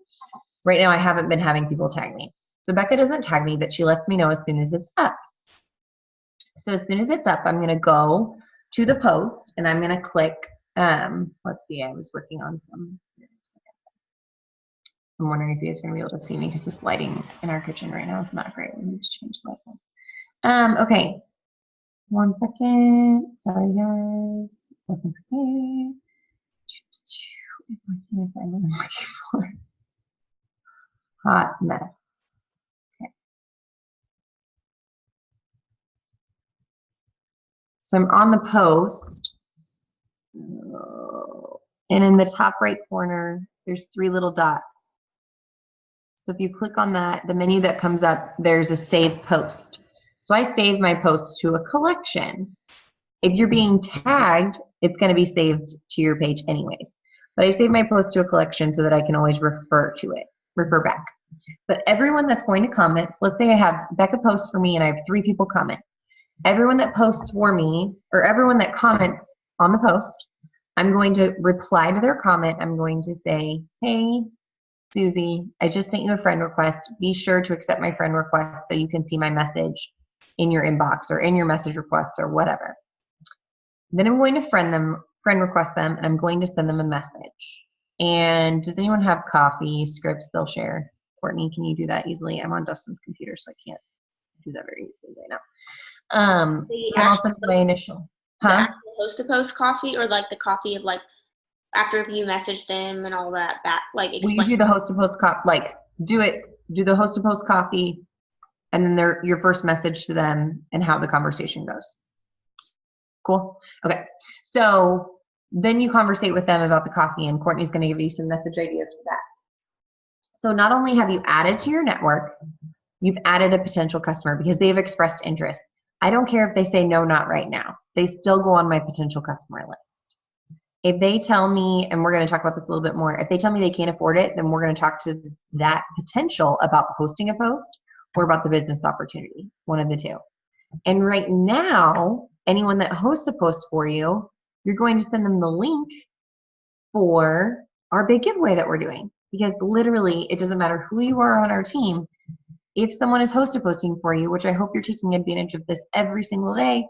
Speaker 2: Right now, I haven't been having people tag me. So Becca doesn't tag me, but she lets me know as soon as it's up. So as soon as it's up, I'm going to go to the post and I'm going to click, let's see, I was working on some. I'm wondering if you guys are going to be able to see me because this lighting in our kitchen right now is not great. Let me just change the light. Okay. 1 second. Sorry, guys. Wasn't prepared. Why can't I find what I'm looking for? Hot mess. Okay. So I'm on the post. And in the top right corner, there's 3 little dots. So if you click on that, the menu that comes up, there's a save post. So I save my post to a collection. If you're being tagged, it's going to be saved to your page anyways. But I save my post to a collection so that I can always refer to it, refer back. But everyone that's going to comment, so let's say I have Becca posts for me and I have 3 people comment. Everyone that posts for me, or everyone that comments on the post, I'm going to reply to their comment. I'm going to say, hey, Susie, I just sent you a friend request. Be sure to accept my friend request so you can see my message in your inbox or in your message requests or whatever. Then I'm going to friend request them, and I'm going to send them a message. And does anyone have coffee scripts they'll share? Courtney, can you do that easily? I'm on Dustin's computer, so I can't do that very easily right now. So I'll send my initial.
Speaker 1: The actual host to post coffee, or like the coffee of like after you message them and all that like explain.
Speaker 2: Will you do the host to post coffee? Like do the host to post coffee, and then your first message to them and how the conversation goes. Cool. Okay. So then you conversate with them about the coffee, and Courtney's going to give you some message ideas for that. So not only have you added to your network, you've added a potential customer because they've expressed interest. I don't care if they say no, not right now. They still go on my potential customer list. If they tell me, and we're going to talk about this a little bit more, if they tell me they can't afford it, then we're going to talk to that potential about posting a post or about the business opportunity, one of the two. And right now, anyone that hosts a post for you, you're going to send them the link for our big giveaway that we're doing. Because literally, it doesn't matter who you are on our team. If someone is host posting for you, which I hope you're taking advantage of this every single day,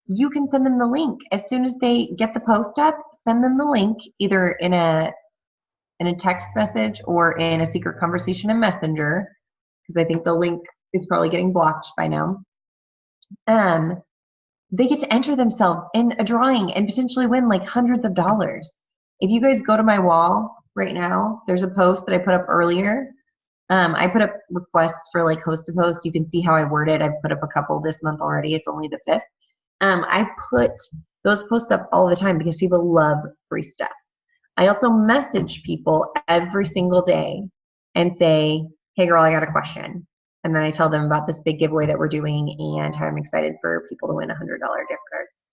Speaker 2: you can send them the link. As soon as they get the post up, send them the link either in a text message or in a secret conversation in Messenger, because I think the link is probably getting blocked by now. They get to enter themselves in a drawing and potentially win like hundreds of dollars. If you guys go to my wall right now, there's a post that I put up earlier. I put up requests for like host to post. You can see how I word it. I've put up a couple this month already. It's only the 5th. I put those posts up all the time because people love free stuff. I also message people every single day and say, hey girl, I got a question. And then I tell them about this big giveaway that we're doing and how I'm excited for people to win $100 gift cards.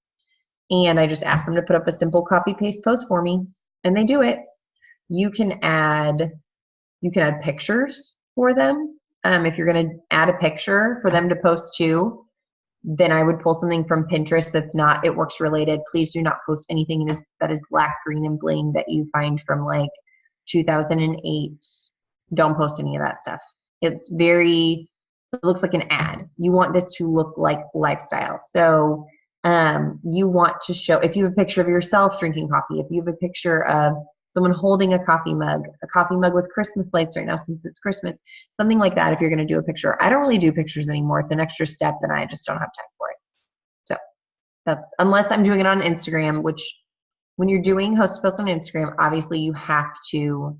Speaker 2: And I just ask them to put up a simple copy paste post for me, and they do it. You can add pictures for them. If you're going to add a picture for them to post to, then I would pull something from Pinterest that's not It Works related. Please do not post anything that is black, green, and bling that you find from like 2008. Don't post any of that stuff. It looks like an ad. You want this to look like lifestyle. So you want to show, if you have a picture of yourself drinking coffee, if you have a picture of someone holding a coffee mug with Christmas lights right now since it's Christmas, something like that if you're going to do a picture. I don't really do pictures anymore. It's an extra step and I just don't have time for it. So that's, unless I'm doing it on Instagram, which when you're doing host post on Instagram, obviously you have to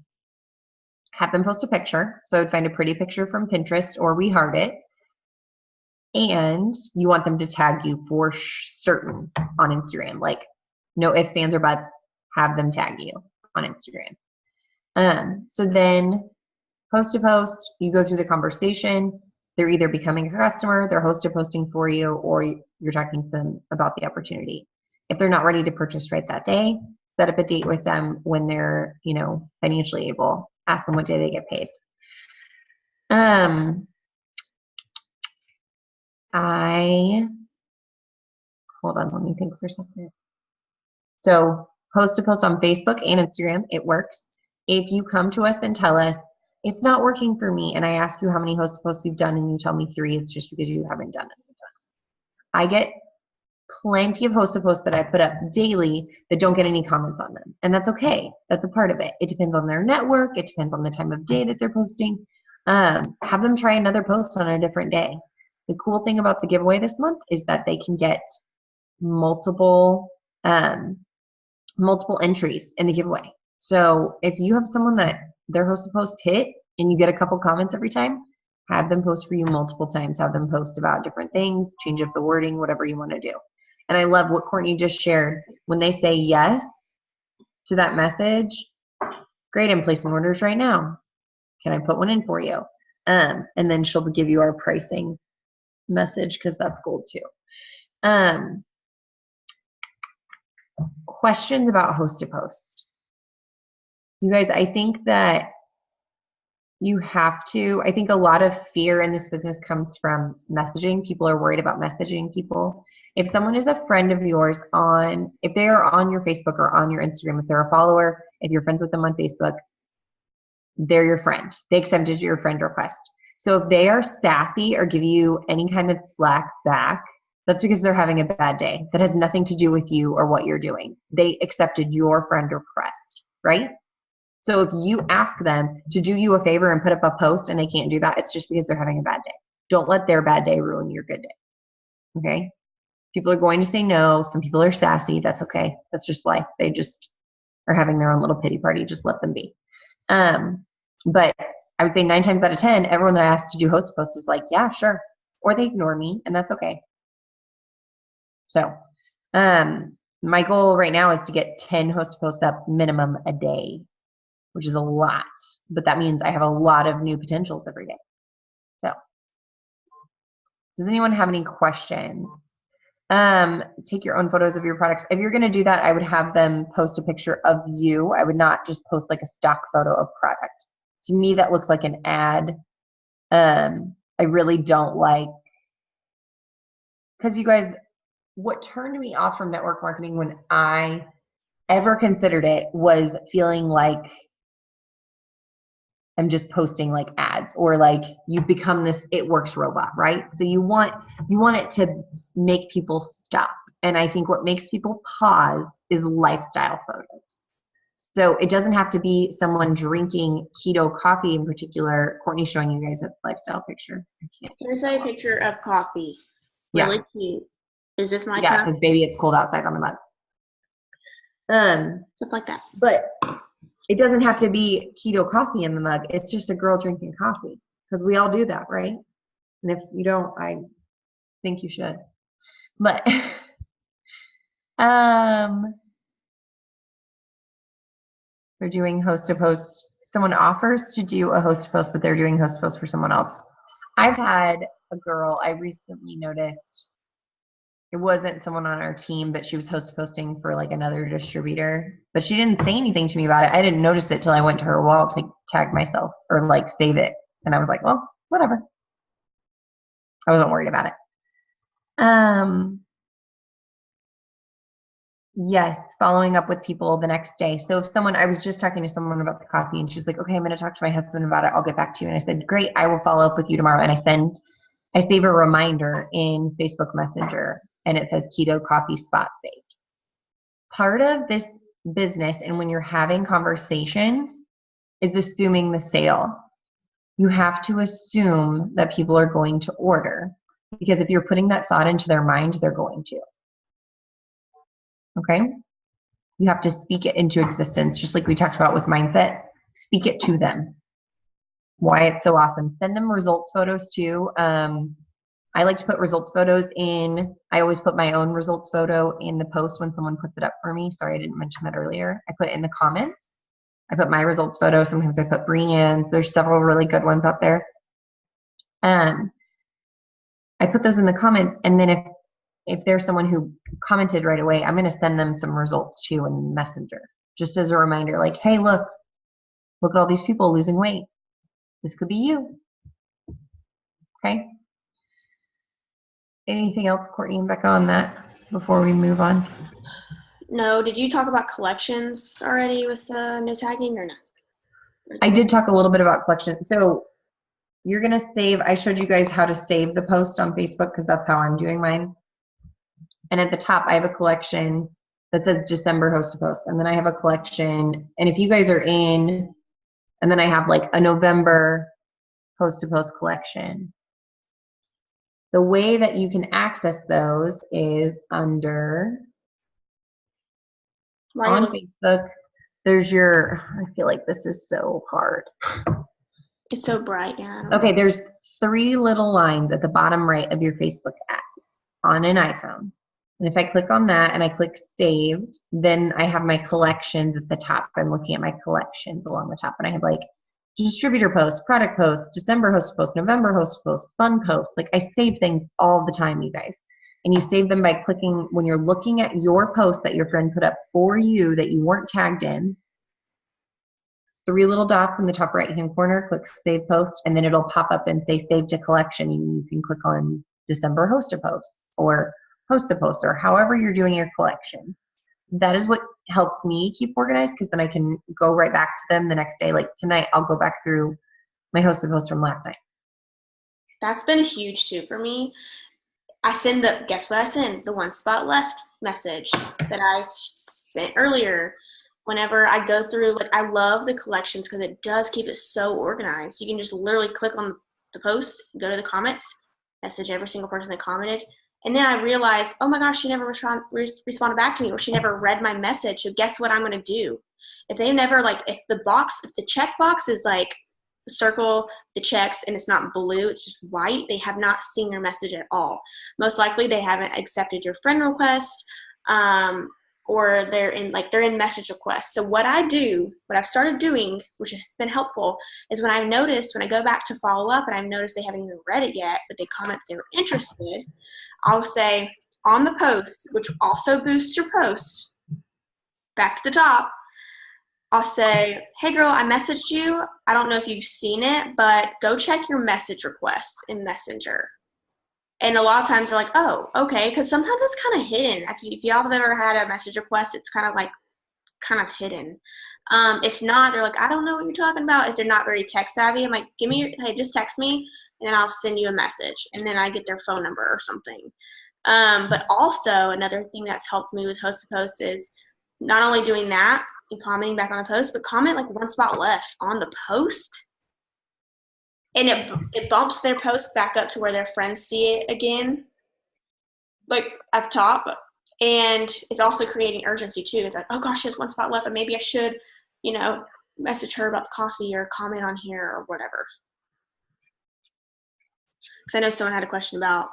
Speaker 2: have them post a picture. So I would find a pretty picture from Pinterest or We Heart It. And you want them to tag you for certain on Instagram. Like no ifs, ands, or buts, have them tag you on Instagram. So then post to post, you go through the conversation. They're either becoming a customer, they're host to posting for you, or you're talking to them about the opportunity. If they're not ready to purchase right that day, set up a date with them when they're, financially able Ask them what day they get paid. Hold on, let me think for a second. So post to post on Facebook and Instagram, it works. If you come to us and tell us, it's not working for me, and I ask you how many host to posts you've done, and you tell me 3, it's just because you haven't done it. I get plenty of host to posts that I put up daily that don't get any comments on them. And that's okay. That's a part of it. It depends on their network. It depends on the time of day that they're posting. Have them try another post on a different day. The cool thing about the giveaway this month is that they can get multiple entries in the giveaway. So if you have someone that their host to post hit and you get a couple comments every time, have them post for you multiple times. Have them post about different things, change up the wording, whatever you want to do. And I love what Courtney just shared. When they say yes to that message, great, I'm placing orders right now. Can I put one in for you? And then she'll give you our pricing message because that's gold too. Questions about host to post. You guys, I think that I think a lot of fear in this business comes from messaging. People are worried about messaging people. If someone is a friend of yours if they are on your Facebook or on your Instagram, if they're a follower, if you're friends with them on Facebook, they're your friend. They accepted your friend request. So if they are sassy or give you any kind of slack back, that's because they're having a bad day. That has nothing to do with you or what you're doing. They accepted your friend request, right? So if you ask them to do you a favor and put up a post and they can't do that, it's just because they're having a bad day. Don't let their bad day ruin your good day. Okay? People are going to say no. Some people are sassy. That's okay. That's just life. They just are having their own little pity party. Just let them be. But I would say 9 times out of 10, everyone that asks to do host post is like, yeah, sure. Or they ignore me, and that's okay. So my goal right now is to get 10 host posts up minimum a day, which is a lot, but that means I have a lot of new potentials every day. So does anyone have any questions? Take your own photos of your products. If you're going to do that, I would have them post a picture of you. I would not just post like a stock photo of product. To me, that looks like an ad. I really don't like, because you guys, what turned me off from network marketing when I ever considered it was feeling like I'm just posting like ads, or like you become this it works robot, right? So you want it to make people stop. And I think what makes people pause is lifestyle photos. So it doesn't have to be someone drinking keto coffee in particular. Courtney's showing you guys a lifestyle picture.
Speaker 1: Here's a picture of coffee. Really cute. Is this my cup?
Speaker 2: Yeah, because baby, it's cold outside on the mug.
Speaker 1: Stuff like that.
Speaker 2: But it doesn't have to be keto coffee in the mug. It's just a girl drinking coffee, because we all do that, right? And if you don't, I think you should. But we're doing host to post. Someone offers to do a host to post, but they're doing host to post for someone else. I've had a girl I recently noticed. It wasn't someone on our team, but she was host posting for like another distributor, but she didn't say anything to me about it. I didn't notice it till I went to her wall to tag myself or like save it. And I was like, well, whatever. I wasn't worried about it. Yes, following up with people the next day. So if I was just talking to someone about the coffee and she's like, okay, I'm going to talk to my husband about it. I'll get back to you. And I said, great, I will follow up with you tomorrow. And I save a reminder in Facebook Messenger, and it says keto coffee spot saved. Part of this business, and when you're having conversations, is assuming the sale. You have to assume that people are going to order, because if you're putting that thought into their mind, they're going to. Okay? You have to speak it into existence, just like we talked about with mindset. Speak it to them. Why it's so awesome. Send them results photos too. I like to put results photos in. I always put my own results photo in the post when someone puts it up for me. Sorry, I didn't mention that earlier. I put it in the comments. I put my results photo. Sometimes I put Brienne's. There's several really good ones out there. I put those in the comments, and then if there's someone who commented right away, I'm going to send them some results too in Messenger, just as a reminder, like, hey, look, look at all these people losing weight. This could be you. Okay. Anything else, Courtney and Becca, on that before we move on?
Speaker 1: No. Did you talk about collections already with no tagging or no?
Speaker 2: I did talk a little bit about collections. So you're going to save, I showed you guys how to save the post on Facebook because that's how I'm doing mine. And at the top, I have a collection that says December host to post. And then I have a collection. And if you guys are in, and then I have like a November host to post collection. The way that you can access those is under, on Facebook, there's your, I feel like this is so hard.
Speaker 1: It's so bright, yeah.
Speaker 2: Okay, there's 3 little lines at the bottom right of your Facebook app on an iPhone. And if I click on that and I click saved, then I have my collections at the top. I'm looking at my collections along the top, and I have like distributor posts, product posts, December host post, November host post, fun posts. Like I save things all the time, you guys. And you save them by clicking, when you're looking at your post that your friend put up for you that you weren't tagged in, 3 little dots in the top right hand corner, click save post, and then it'll pop up and say save to collection. And you can click on December host to posts or host to post or however you're doing your collection. That is what helps me keep organized, because then I can go right back to them the next day. Like tonight, I'll go back through my host to post from last night.
Speaker 1: That's been huge too for me. I send guess what I send? The one spot left message that I sent earlier. Whenever I go through, like I love the collections because it does keep it so organized. You can just literally click on the post, go to the comments, message every single person that commented. And then I realized, oh my gosh, she never responded back to me, or she never read my message. So guess what I'm going to do? If they never, like, if the check box is like circle the checks and it's not blue, it's just white, they have not seen your message at all. Most likely they haven't accepted your friend request, or they're in message requests. So what I've started doing, which has been helpful, is when I go back to follow up and I've noticed they haven't even read it yet, but they comment they were interested, I'll say on the post, which also boosts your post, back to the top, I'll say, hey girl, I messaged you. I don't know if you've seen it, but go check your message requests in Messenger. And a lot of times they're like, oh, okay, because sometimes it's kind of hidden. If y'all have ever had a message request, it's kind of hidden. If not, they're like, I don't know what you're talking about. If they're not very tech savvy, I'm like, hey, just text me, and then I'll send you a message, and then I get their phone number or something. But also another thing that's helped me with host to post is not only doing that and commenting back on the post, but comment like one spot left on the post. And it bumps their post back up to where their friends see it again, like at the top. And it's also creating urgency too. It's like, oh gosh, she has one spot left, and maybe I should, message her about the coffee or comment on here or whatever. Because I know someone had a question about,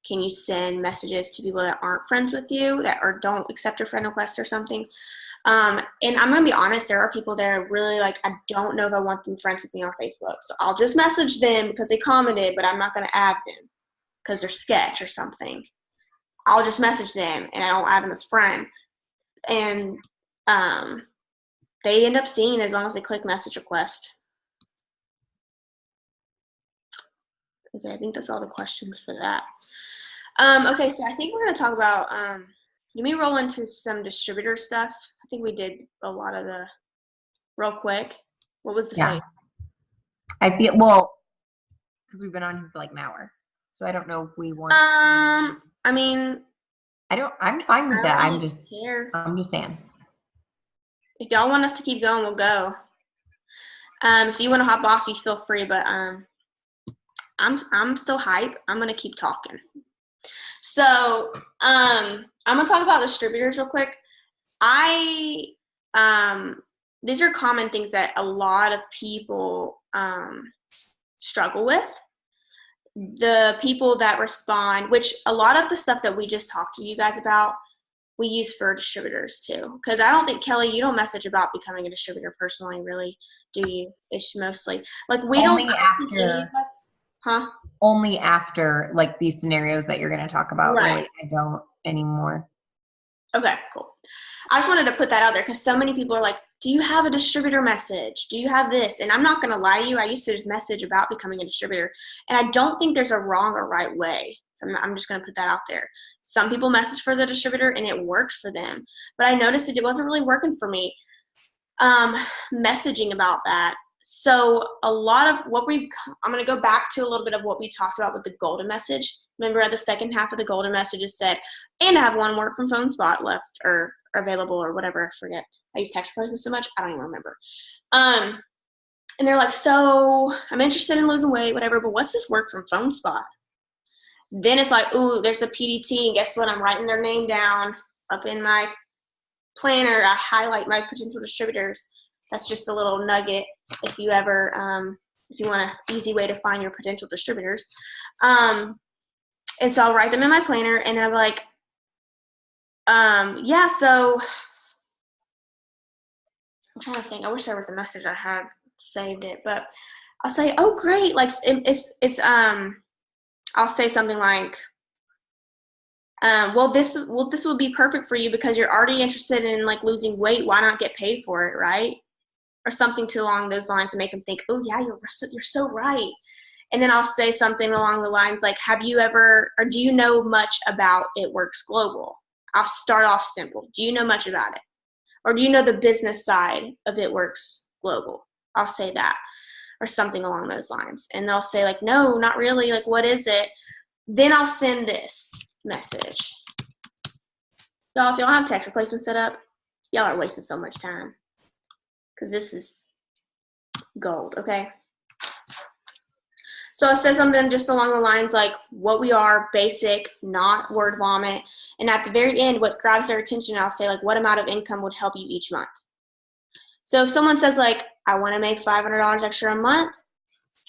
Speaker 1: can you send messages to people that aren't friends with you, or don't accept your friend requests or something? And I'm going to be honest, there are people that are really like, I don't know if I want them friends with me on Facebook. So I'll just message them because they commented, but I'm not going to add them because they're sketch or something. I'll just message them and I don't add them as friend. And they end up seeing it as long as they click message request. Okay, I think that's all the questions for that. Okay, so I think we're going to talk about, let me roll into some distributor stuff. I think we did a lot of the real quick. What was the face?
Speaker 2: I feel, well, because we've been on here for like an hour. So I don't know if we want to.
Speaker 1: I mean,
Speaker 2: I'm fine with that.
Speaker 1: I'm just
Speaker 2: saying.
Speaker 1: If y'all want us to keep going, we'll go. If you want to hop off, you feel free, but I'm still hype. I'm gonna keep talking. So I'm gonna talk about distributors real quick. These are common things that a lot of people struggle with. The people that respond, which a lot of the stuff that we just talked to you guys about, we use for distributors too. Because I don't think, Kelly, you don't message about becoming a distributor personally, really, do you? It's mostly like we
Speaker 2: only
Speaker 1: don't
Speaker 2: after. Only after like these scenarios that you're going to talk about.
Speaker 1: Right.
Speaker 2: Really, I don't anymore.
Speaker 1: Okay, cool. I just wanted to put that out there because so many people are like, do you have a distributor message? Do you have this? And I'm not going to lie to you. I used to just message about becoming a distributor. And I don't think there's a wrong or right way. So I'm just going to put that out there. Some people message for the distributor and it works for them. But I noticed it wasn't really working for me, messaging about that. So a lot of what I'm going to go back to a little bit of what we talked about with the golden message. Remember at the second half of the golden message it said, and I have one work from phone spot left or available or whatever. I forget. I use text replacement so much, I don't even remember. And they're like, so I'm interested in losing weight, whatever, but what's this work from phone spot? Then it's like, ooh, there's a PDT, and guess what? I'm writing their name down up in my planner. I highlight my potential distributors. That's just a little nugget if you ever, if you want an easy way to find your potential distributors. And so I'll write them in my planner, and I'm like, yeah, so I'm trying to think. I wish there was a message I had saved it, but I'll say, oh, great. Like I'll say something like, well, this would be perfect for you because you're already interested in like losing weight. Why not get paid for it, right? Or something along those lines to make them think, oh yeah, you're so right. And then I'll say something along the lines like, have you ever, or do you know much about It Works Global? I'll start off simple. Do you know much about it? Or do you know the business side of It Works Global? I'll say that, or something along those lines. And they'll say like, no, not really. Like, what is it? Then I'll send this message. Y'all, if y'all have text replacement set up, y'all are wasting so much time. Because this is gold, okay? So I'll say something just along the lines like what we are, basic, not word vomit. And at the very end, what grabs their attention, I'll say like, what amount of income would help you each month? So if someone says like, I want to make $500 extra a month,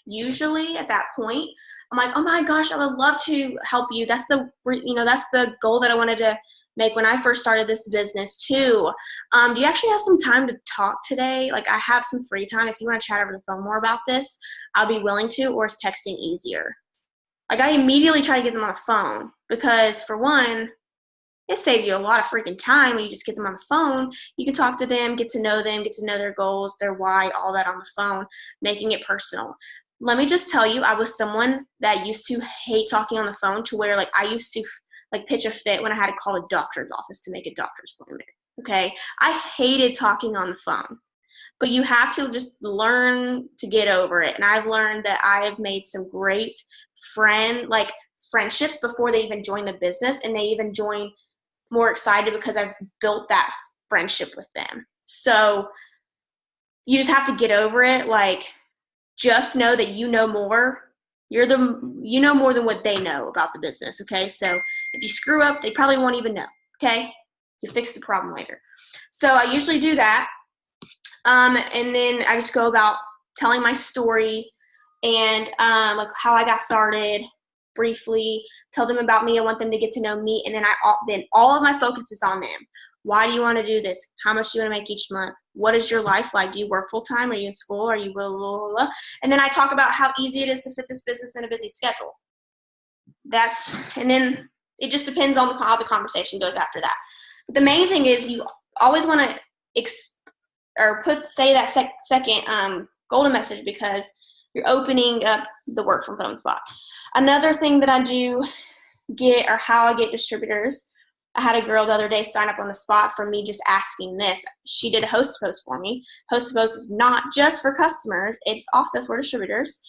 Speaker 1: usually at that point, I'm like, oh my gosh, I would love to help you. That's the goal that I wanted to make when I first started this business too. Do you actually have some time to talk today? Like I have some free time. If you want to chat over the phone more about this, I'll be willing to, or is texting easier? Like I immediately try to get them on the phone because for one, it saves you a lot of freaking time when you just get them on the phone. You can talk to them, get to know their goals, their why, all that on the phone, making it personal. Let me just tell you, I was someone that used to hate talking on the phone to where like I used to like pitch a fit when I had to call a doctor's office to make a doctor's appointment. Okay. I hated talking on the phone, but you have to just learn to get over it. And I've learned that I have made some great friendships before they even join the business, and they even join more excited because I've built that friendship with them. So you just have to get over it. Like, just know that you know more. You know more than what they know about the business, okay? So if you screw up, they probably won't even know, okay? You fix the problem later. So I usually do that. And then I just go about telling my story and like how I got started, briefly tell them about me. I want them to get to know me, and then all of my focus is on them. Why do you want to do this? How much do you want to make each month? What is your life like? Do you work full time? Are you in school? Are you blah, blah, blah, blah? And then I talk about how easy it is to fit this business in a busy schedule. And then it just depends on how the conversation goes after that. But the main thing is you always want to say that second golden message because you're opening up the work from phone spot. Another thing that I do get, or how I get distributors, I had a girl the other day sign up on the spot from me just asking this. She did a host post for me. Host post is not just for customers, it's also for distributors.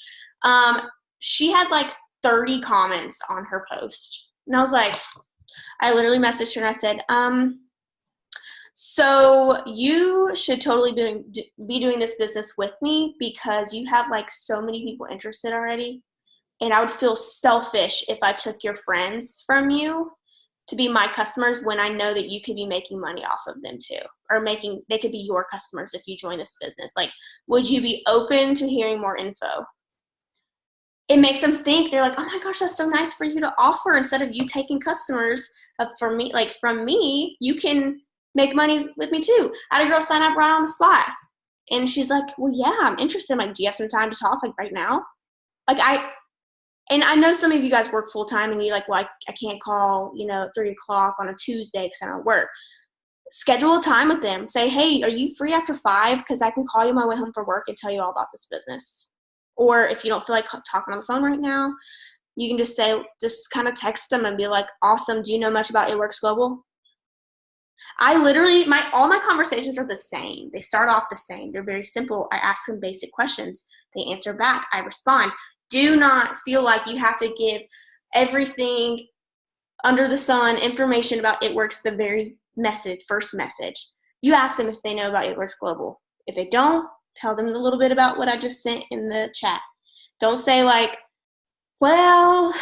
Speaker 1: She had like 30 comments on her post. And I was like, I literally messaged her and I said, so you should totally be doing this business with me because you have like so many people interested already. And I would feel selfish if I took your friends from you to be my customers when I know that you could be making money off of them too, or they could be your customers if you join this business. Like, would you be open to hearing more info? It makes them think. They're like, oh my gosh, that's so nice for you to offer. Instead of you taking customers from me, you can make money with me too. I had a girl sign up right on the spot. And she's like, well, yeah, I'm interested. I'm like, do you have some time to talk like right now? And I know some of you guys work full time and you're like, well, I can't call, at 3 o'clock on a Tuesday because I don't work. Schedule a time with them. Say, hey, are you free after 5? Because I can call you on my way home from work and tell you all about this business. Or if you don't feel like talking on the phone right now, you can just kind of text them and be like, awesome, do you know much about It Works Global? I literally, all my conversations are the same. They start off the same. They're very simple. I ask them basic questions. They answer back. I respond. Do not feel like you have to give everything under the sun information about It Works the very first message. You ask them if they know about It Works Global. If they don't, tell them a little bit about what I just sent in the chat. Don't say like, well,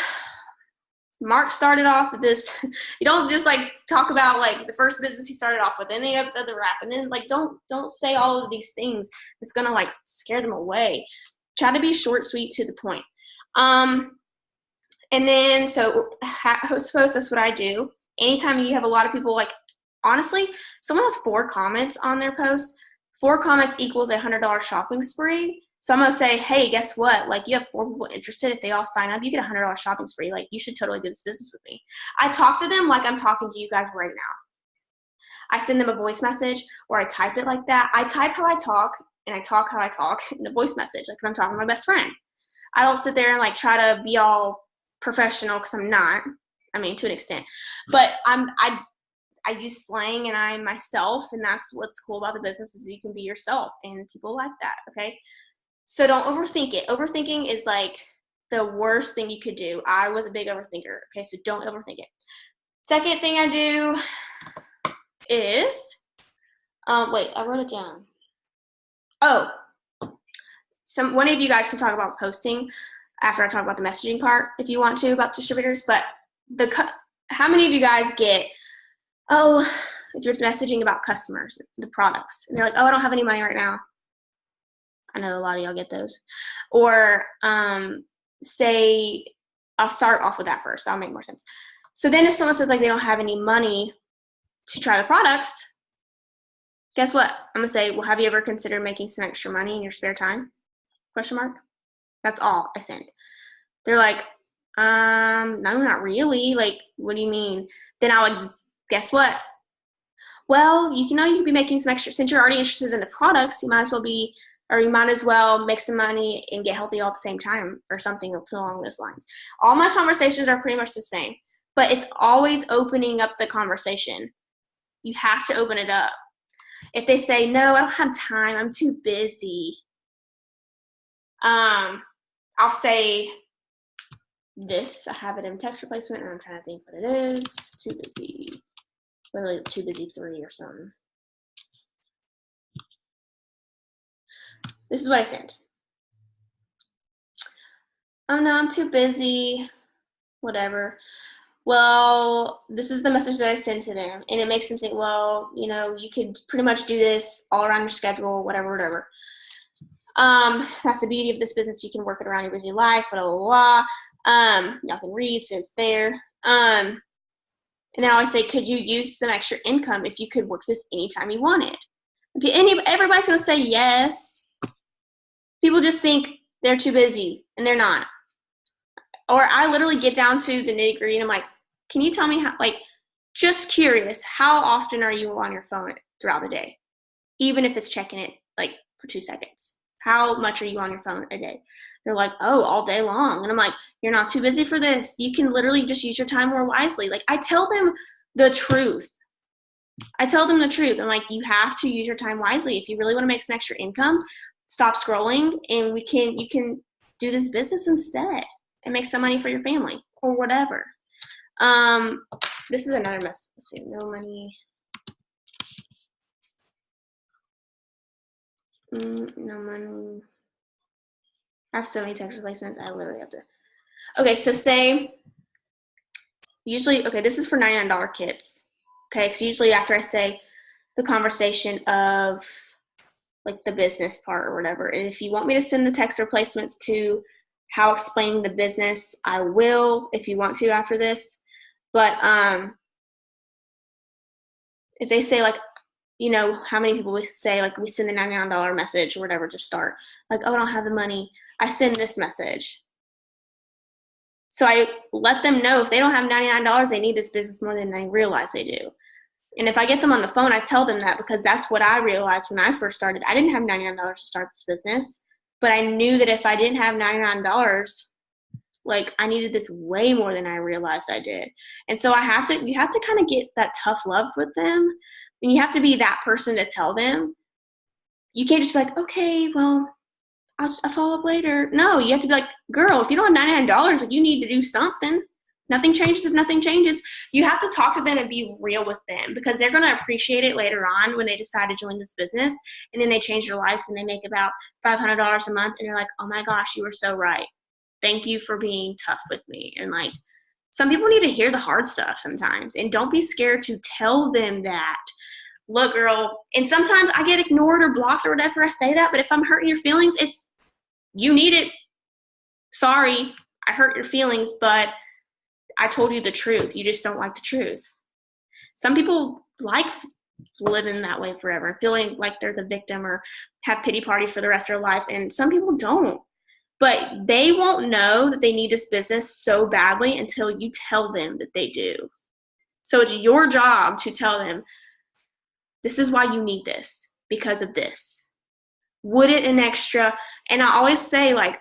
Speaker 1: Mark started off with this. You don't just like talk about like the first business he started off with, then they up to the wrap, and then like don't say all of these things. It's gonna like scare them away. Try to be short, sweet, to the point. And then so host post, that's what I do. Anytime you have a lot of people, like honestly, someone has 4 comments on their post. 4 comments equals a $100 shopping spree. So I'm going to say, hey, guess what? Like, you have 4 people interested. If they all sign up, you get a $100 shopping spree. Like, you should totally do this business with me. I talk to them like I'm talking to you guys right now. I send them a voice message, or I type it like that. I type how I talk, and I talk how I talk in a voice message, like when I'm talking to my best friend. I don't sit there and, like, try to be all professional, because I'm not. I mean, to an extent. But I use slang, and I'm myself, and that's what's cool about the business is you can be yourself, and people like that, okay? So don't overthink it. Overthinking is like the worst thing you could do. I was a big overthinker, okay? So don't overthink it. Second thing I do is, wait, I wrote it down. Oh, one of you guys can talk about posting after I talk about the messaging part if you want to about distributors, but how many of you guys get, if you're messaging about customers, the products, and they're like, I don't have any money right now. I know a lot of y'all get those. Or say, I'll start off with that first. That'll make more sense. So then if someone says like they don't have any money to try the products, guess what? I'm going to say, well, have you ever considered making some extra money in your spare time? Question mark. That's all I send. They're like, no, not really. Like, what do you mean? Then I would, guess what? Well, you could be making some extra, since you're already interested in the products, you might as well make some money and get healthy all at the same time, or something along those lines. All my conversations are pretty much the same, but it's always opening up the conversation. You have to open it up. If they say, no, I don't have time, I'm too busy, I'll say this. I have it in text replacement, and I'm trying to think what it is. Too busy. Literally too busy 3 or something. This is what I send. Oh no, I'm too busy. Whatever. Well, this is the message that I send to them. And it makes them think, well, you could pretty much do this all around your schedule, whatever. That's the beauty of this business. You can work it around your busy life, blah, blah, blah. Y'all can read, so it's there. And then I always say, could you use some extra income if you could work this anytime you wanted? Everybody's going to say yes. People just think they're too busy, and they're not. Or I literally get down to the nitty-gritty, and I'm like, can you tell me how, like, just curious, how often are you on your phone throughout the day? Even if it's checking it, like, for 2 seconds. How much are you on your phone a day? They're like, oh, all day long. And I'm like, you're not too busy for this. You can literally just use your time more wisely. Like, I tell them the truth. I'm like, you have to use your time wisely. If you really want to make some extra income, stop scrolling, and you can do this business instead and make some money for your family or whatever. This is another mess. Let's see, no money. No money. I have so many text replacements. I literally have to. Okay, so say, usually, okay, this is for $99 kits. Okay, because usually after I say the conversation of like the business part or whatever, and if you want me to send the text replacements to how explaining the business, I will if you want to after this. But if they say like, how many people would say like we send the $99 message or whatever to start, like, oh, I don't have the money, I send this message. So I let them know if they don't have $99, they need this business more than they realize they do. And if I get them on the phone, I tell them that, because that's what I realized when I first started. I didn't have $99 to start this business, but I knew that if I didn't have $99, like, I needed this way more than I realized I did. And so you have to kind of get that tough love with them, and you have to be that person to tell them. You can't just be like, okay, well, I'll follow up later. No, you have to be like, girl, if you don't have $99, like, you need to do something. Nothing changes if nothing changes. You have to talk to them and be real with them, because they're going to appreciate it later on when they decide to join this business, and then they change their life and they make about $500 a month, and they're like, oh my gosh, you were so right. Thank you for being tough with me. And like, some people need to hear the hard stuff sometimes, and don't be scared to tell them that. Look, girl, and sometimes I get ignored or blocked or whatever I say that, but if I'm hurting your feelings, you need it. Sorry, I hurt your feelings, but I told you the truth. You just don't like the truth. Some people like living that way forever, feeling like they're the victim, or have pity parties for the rest of their life, and some people don't. But they won't know that they need this business so badly until you tell them that they do. So it's your job to tell them, this is why you need this, because of this. Would it an extra? And I always say, like,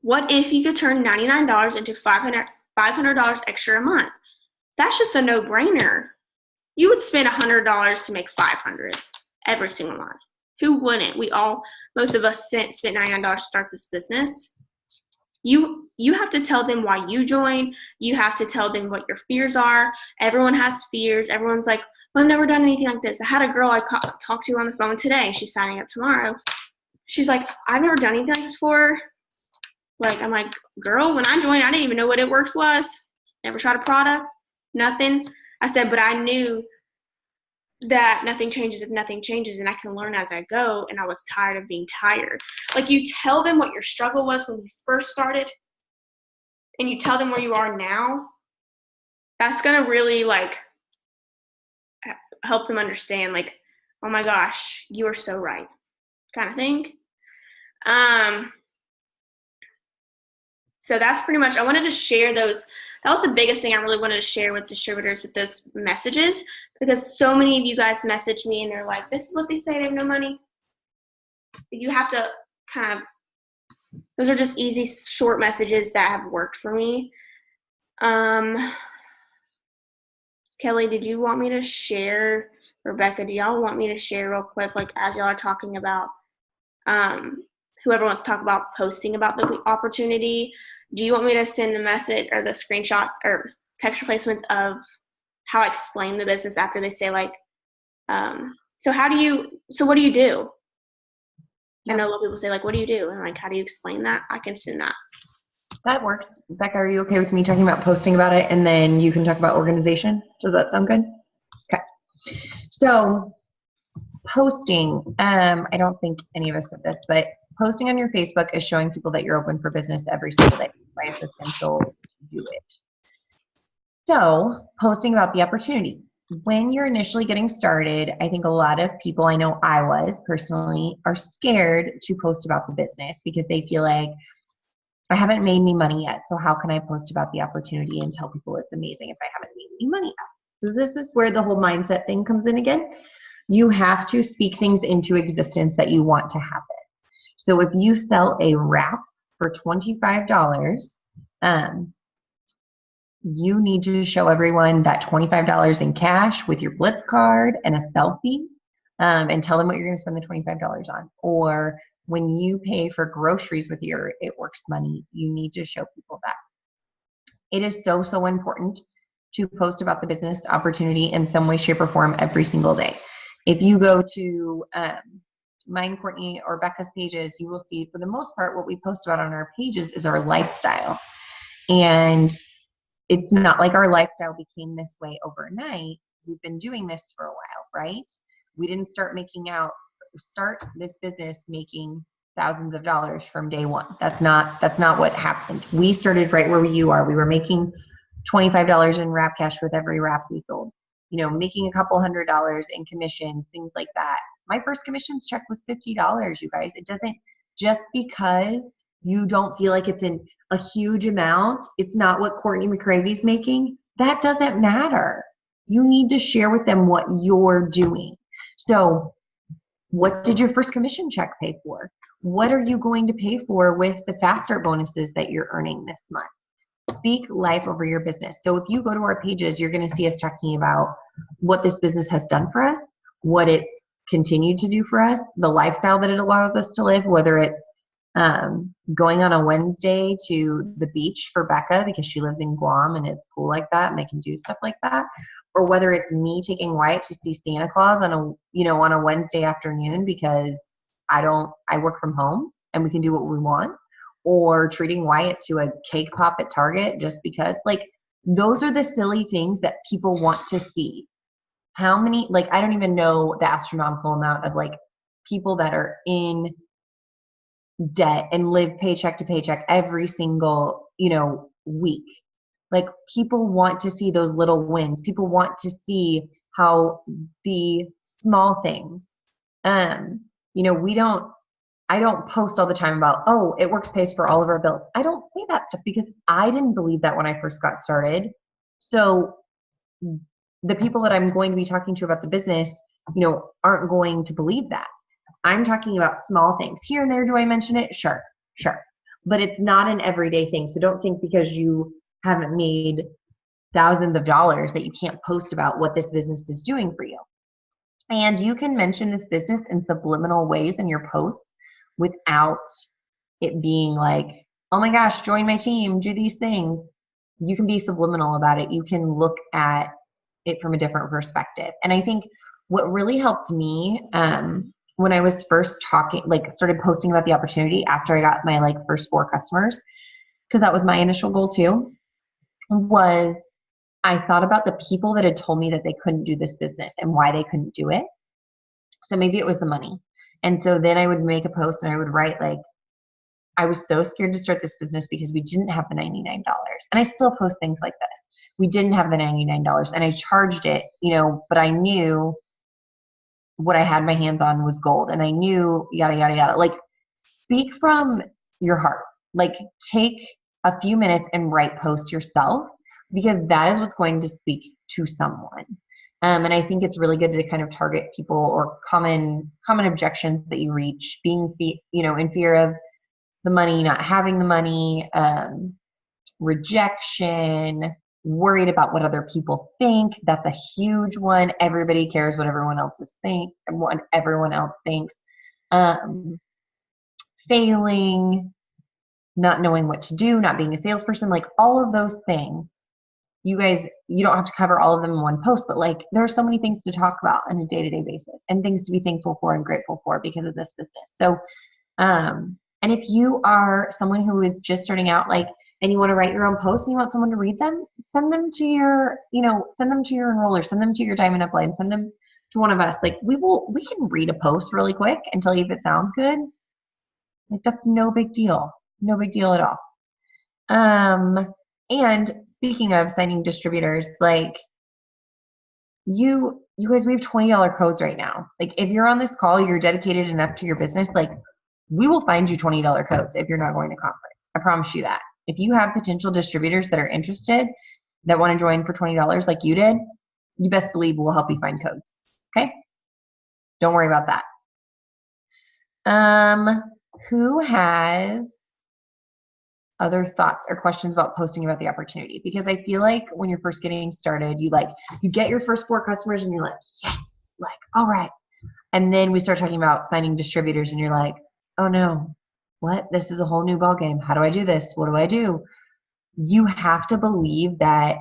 Speaker 1: what if you could turn $99 into $500 extra a month? That's just a no-brainer. You would spend $100 to make $500 every single month. Who wouldn't? Most of us spent $99 to start this business. You have to tell them why you joined. You have to tell them what your fears are. Everyone has fears. Everyone's like, well, I've never done anything like this. I had a girl I talked to on the phone today. She's signing up tomorrow. She's like, I've never done anything like this before. Like, I'm like, girl, when I joined, I didn't even know what It Works was. Never tried a product, nothing. I said, but I knew that nothing changes if nothing changes, and I can learn as I go, and I was tired of being tired. Like, you tell them what your struggle was when you first started, and you tell them where you are now. That's going to really, like, help them understand, like, oh my gosh, you are so right, kind of thing. So that's pretty much, I wanted to share those. That was the biggest thing I really wanted to share with distributors, with those messages, because so many of you guys message me and they're like, this is what they say, they have no money. You have to kind of, those are just easy, short messages that have worked for me. Kelly, did you want me to share? Rebecca, do y'all want me to share real quick, like, as y'all are talking about, whoever wants to talk about posting about the opportunity, do you want me to send the message or the screenshot or text replacements of how I explain the business after they say, like, so what do you do? Yeah. I know a lot of people say, like, what do you do? And, like, how do you explain that? I can send that.
Speaker 2: That works. Becca, are you okay with me talking about posting about it, and then you can talk about organization? Does that sound good? Okay. So posting, I don't think any of us said this, but posting on your Facebook is showing people that you're open for business every single day. Why it's essential to do it. So posting about the opportunity. When you're initially getting started, I think a lot of people, I know I was personally, are scared to post about the business because they feel like, I haven't made any money yet, so how can I post about the opportunity and tell people it's amazing if I haven't made any money yet? So this is where the whole mindset thing comes in again. You have to speak things into existence that you want to happen. So if you sell a wrap for $25, you need to show everyone that $25 in cash with your Blitz card and a selfie, and tell them what you're going to spend the $25 on. Or when you pay for groceries with your It Works money, you need to show people that. It is so, so important to post about the business opportunity in some way, shape, or form every single day. If you go to mine, Courtney, or Becca's pages, you will see, for the most part, what we post about on our pages is our lifestyle. And it's not like our lifestyle became this way overnight. We've been doing this for a while, right? We didn't start this business making thousands of dollars from day one. That's not what happened. We started right where you are. We were making $25 in wrap cash with every wrap we sold. Making a couple $100 in commissions, things like that. My first commissions check was $50, you guys. It doesn't, just because you don't feel like it's in a huge amount, it's not what Courtney McCravy's making, that doesn't matter. You need to share with them what you're doing. So what did your first commission check pay for? What are you going to pay for with the fast start bonuses that you're earning this month? Speak life over your business. So if you go to our pages, you're going to see us talking about what this business has done for us, what it's continued to do for us, the lifestyle that it allows us to live, whether it's going on a Wednesday to the beach for Becca because she lives in Guam and it's cool like that and they can do stuff like that, or whether it's me taking Wyatt to see Santa Claus on a Wednesday afternoon because I work from home and we can do what we want, or treating Wyatt to a cake pop at Target just because, like, those are the silly things that people want to see. How many, like, I don't even know the astronomical amount of like people that are in debt and live paycheck to paycheck every single, week. Like, people want to see those little wins. People want to see how the small things, I don't post all the time about, oh, It Works pays for all of our bills. I don't say that stuff because I didn't believe that when I first got started. So the people that I'm going to be talking to about the business, aren't going to believe that. I'm talking about small things. Here and there, do I mention it? Sure. But it's not an everyday thing. So don't think because you haven't made thousands of dollars that you can't post about what this business is doing for you. And you can mention this business in subliminal ways in your posts without it being like, oh my gosh, join my team, do these things. You can be subliminal about it. You can look at it from a different perspective. And I think what really helped me when I was first started posting about the opportunity after I got my first 4 customers, because that was my initial goal too, was I thought about the people that had told me that they couldn't do this business and why they couldn't do it. So maybe it was the money. And so then I would make a post and I would write I was so scared to start this business because we didn't have the $99. And I still post things like this. We didn't have the $99 and I charged it, but I knew what I had my hands on was gold and I knew yada, yada, yada. Speak from your heart. Take a few minutes and write posts yourself because that is what's going to speak to someone. And I think it's really good to kind of target people or common objections that you reach, being in fear of the money, not having the money, rejection, worried about what other people think. That's a huge one. Everybody cares what everyone else thinks and what everyone else thinks. Failing, not knowing what to do, not being a salesperson, all of those things. You guys, you don't have to cover all of them in one post, but there are so many things to talk about on a day-to-day basis and things to be thankful for and grateful for because of this business. So, and if you are someone who is just starting out, and you want to write your own posts and you want someone to read them, send them to your enroller, send them to your diamond upline, send them to one of us. We can read a post really quick and tell you if it sounds good. That's no big deal. No big deal at all. And speaking of signing distributors, you guys, we have $20 codes right now. If you're on this call, you're dedicated enough to your business, we will find you $20 codes if you're not going to conference. I promise you that. If you have potential distributors that are interested, that want to join for $20 like you did, you best believe we'll help you find codes. Okay? Don't worry about that. Who has other thoughts or questions about posting about the opportunity? Because I feel like when you're first getting started, you get your first 4 customers and you're yes, all right. And then we start talking about signing distributors and you're oh no, what? This is a whole new ballgame. How do I do this? What do I do? You have to believe that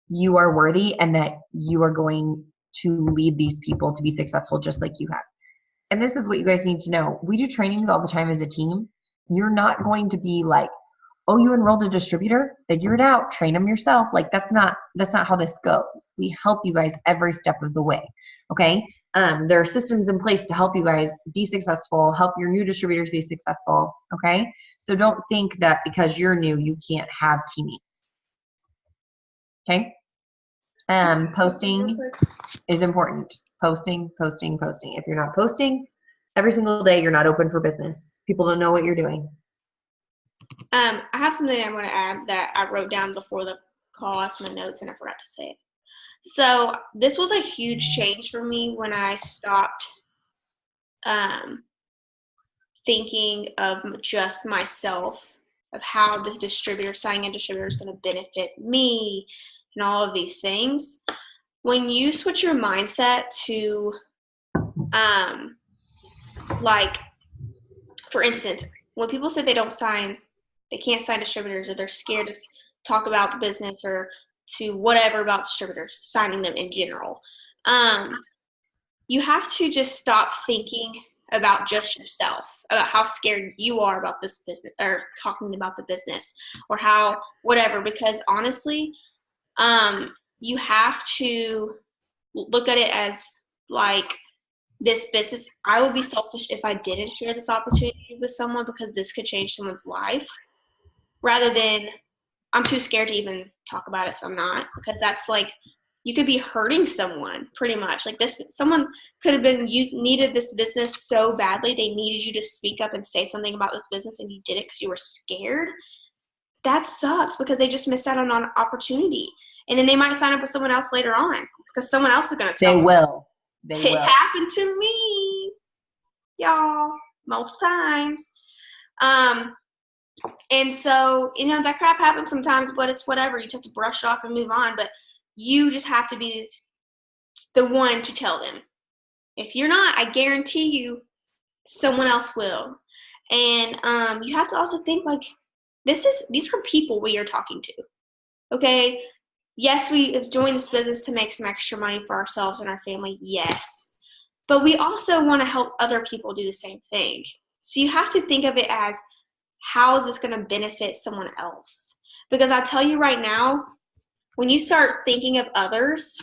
Speaker 2: you are worthy and that you are going to lead these people to be successful just like you have. And this is what you guys need to know. We do trainings all the time as a team. You're not going to be oh, you enrolled a distributor, figure it out, train them yourself. That's not how this goes. We help you guys every step of the way. Okay. There are systems in place to help you guys be successful, help your new distributors be successful. Okay. So don't think that because you're new, you can't have teammates. Okay. Posting is important. Posting. If you're not posting every single day, you're not open for business. People don't know what you're doing.
Speaker 1: I have something I want to add that I wrote down before the call. I my notes and I forgot to say it. So this was a huge change for me when I stopped thinking of just myself, of how the distributor, signing a distributor is going to benefit me and all of these things. When you switch your mindset to, like, for instance, when people say they can't sign distributors, or they're scared to talk about the business or to whatever about distributors, signing them in general, you have to just stop thinking about just yourself, about how scared you are about this business or talking about the business or how whatever, because honestly, you have to look at it as like, this business, I would be selfish if I didn't share this opportunity with someone because this could change someone's life, rather than I'm too scared to even talk about it, so I'm not, because that's like, you could be hurting someone pretty much. Like this, someone could have been, you needed this business so badly, they needed you to speak up and say something about this business, and you did it because you were scared. That sucks, because they just missed out on an opportunity. And then they might sign up with someone else later on because someone else is going to tell them.
Speaker 2: They
Speaker 1: It
Speaker 2: will.
Speaker 1: happened to me, y'all, multiple times. And so, that crap happens sometimes, but it's whatever. You just have to brush it off and move on. But you just have to be the one to tell them. If you're not, I guarantee you someone else will. And you have to also think, like, these are people we are talking to. Okay? Yes, we joined this business to make some extra money for ourselves and our family. Yes. But we also want to help other people do the same thing. So you have to think of it as, how is this going to benefit someone else? Because I'll tell you right now, when you start thinking of others,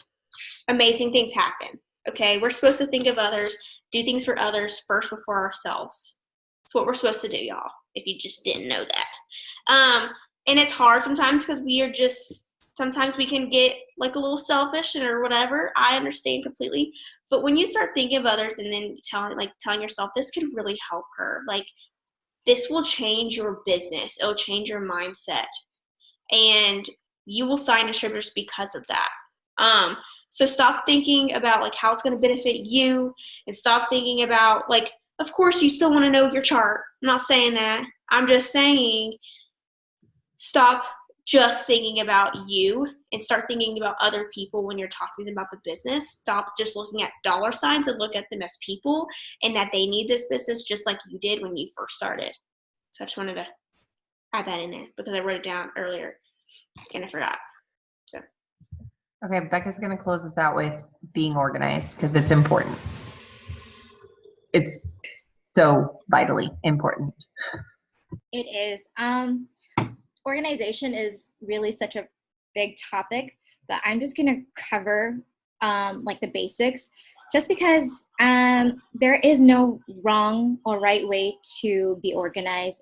Speaker 1: amazing things happen. Okay? We're supposed to think of others, do things for others first before ourselves. That's what we're supposed to do, y'all, if you just didn't know that. And it's hard sometimes because sometimes we can get like a little selfish or whatever. I understand completely. But when you start thinking of others and then telling yourself, this could really help her, like, this will change your business. It'll change your mindset. And you will sign distributors because of that. So stop thinking about like how it's going to benefit you, and stop thinking about, like, of course you still want to know your chart. I'm not saying that. I'm just saying stop just thinking about you and start thinking about other people when you're talking about the business. Stop just looking at dollar signs and look at them as people, and that they need this business just like you did when you first started. So I just wanted to add that in there because I wrote it down earlier and I forgot. So.
Speaker 2: Okay, Becca's going to close us out with being organized because it's important. It's so vitally important.
Speaker 3: It is. Organization is really such a big topic that I'm just going to cover like the basics, just because there is no wrong or right way to be organized.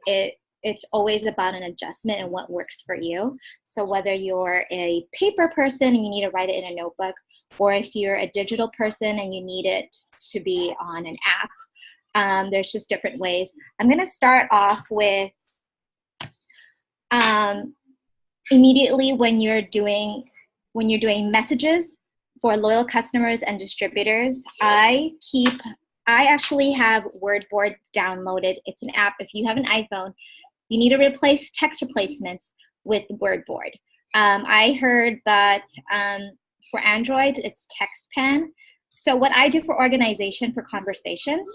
Speaker 3: It's always about an adjustment and what works for you. So whether you're a paper person and you need to write it in a notebook, or if you're a digital person and you need it to be on an app, there's just different ways. I'm going to start off with immediately when you're doing messages for loyal customers and distributors. I actually have WordBoard downloaded. It's an app. If you have an iPhone, you need to replace text replacements with WordBoard. I heard that for Android, it's TextPan. So what I do for organization for conversations,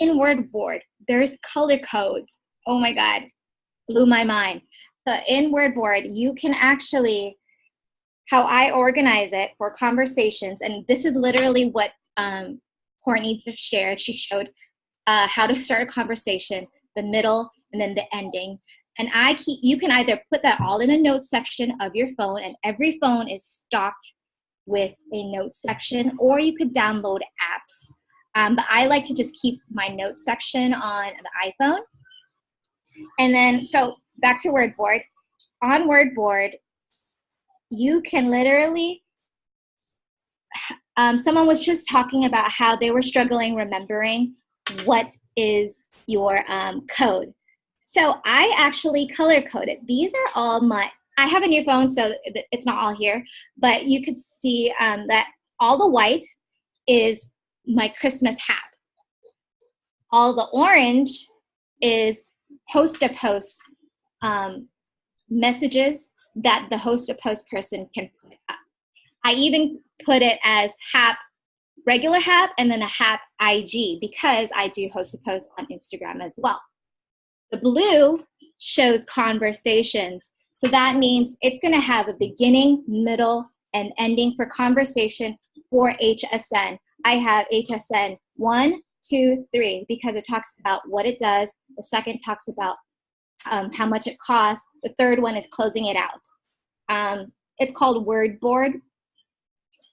Speaker 3: in WordBoard, there's color codes. Oh my God, blew my mind. So in WordBoard, you can actually, how I organize it for conversations, and this is literally what Courtney just shared. She showed how to start a conversation, the middle, and then the ending. And you can either put that all in a notes section of your phone, and every phone is stocked with a notes section, or you could download apps. But I like to just keep my notes section on the iPhone. And then, so back to WordBoard. On WordBoard, you can literally, someone was just talking about how they were struggling remembering what is your code. So I actually color coded. These are all I have a new phone, so it's not all here, but you could see that all the white is my Christmas hat. All the orange is host-to-post messages that the host-to-post person can put up. I even put it as regular HAP and then a HAP IG because I do host-to-post on Instagram as well. The blue shows conversations. So that means it's going to have a beginning, middle, and ending for conversation for HSN. I have HSN 1, 2, 3 because it talks about what it does. The second talks about how much it costs. The third one is closing it out. It's called Word Board.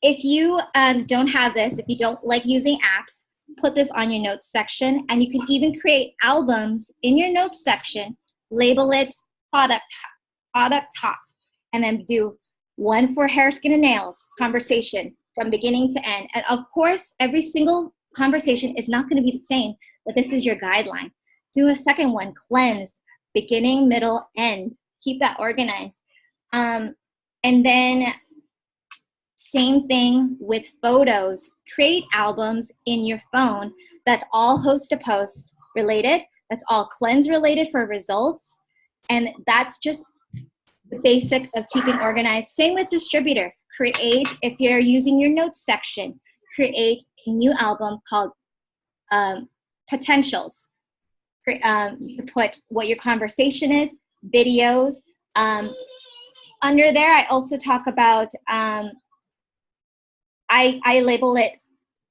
Speaker 3: If you don't have this, if you don't like using apps, put this on your notes section, and you can even create albums in your notes section, label it product top, and then do one for hair, skin, and nails, conversation from beginning to end. And of course, every single conversation is not going to be the same, but this is your guideline. Do a second one, cleanse, beginning, middle, end. Keep that organized. And then same thing with photos. Create albums in your phone that's all host-to-post related, that's all cleanse related for results, and that's just the basic of keeping organized. Same with distributor. Create, if you're using your notes section, create a new album called Potentials. You can put what your conversation is, videos. Under there, I also talk about I label it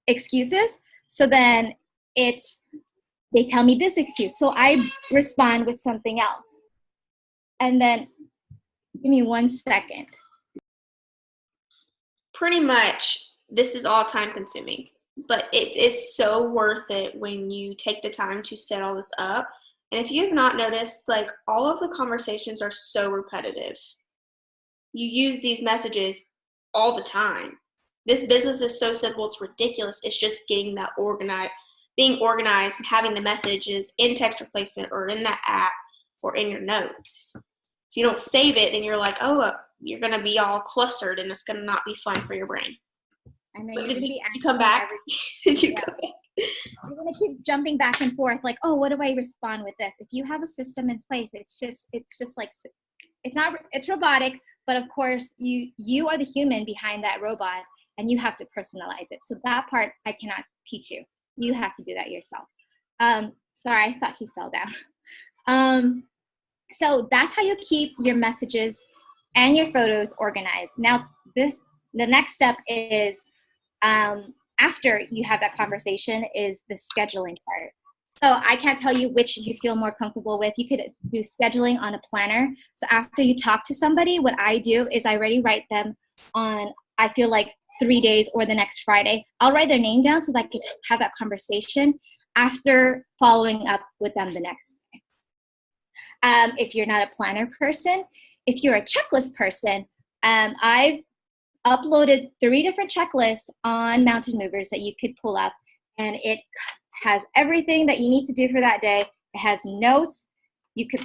Speaker 3: excuses. So then they tell me this excuse. So I respond with something else. And then give me 1 second.
Speaker 1: Pretty much, this is all time consuming, but it is so worth it when you take the time to set all this up. And if you have not noticed, like, all of the conversations are so repetitive. You use these messages all the time. This business is so simple, it's ridiculous. It's just getting that being organized and having the messages in text replacement or in the app or in your notes. If you don't save it, then you're like, you're going to be all clustered and it's going to not be fun for your brain.
Speaker 3: And then
Speaker 1: Did you come back? Did you come back?
Speaker 3: You're going to keep jumping back and forth like, oh, what do I respond with this? If you have a system in place, it's just like, it's robotic, but of course you are the human behind that robot and you have to personalize it. So that part I cannot teach you. You have to do that yourself. Sorry, I thought he fell down. So that's how you keep your messages and your photos organized. Now, the next step is after you have that conversation is the scheduling part. So I can't tell you which you feel more comfortable with. You could do scheduling on a planner. So after you talk to somebody, what I do is I already write them on, I feel like 3 days or the next Friday. I'll write their name down so that I could have that conversation after following up with them the next day. If you're not a planner person, if you're a checklist person, I've uploaded 3 different checklists on Mountain Movers that you could pull up, and it has everything that you need to do for that day. It has notes. You could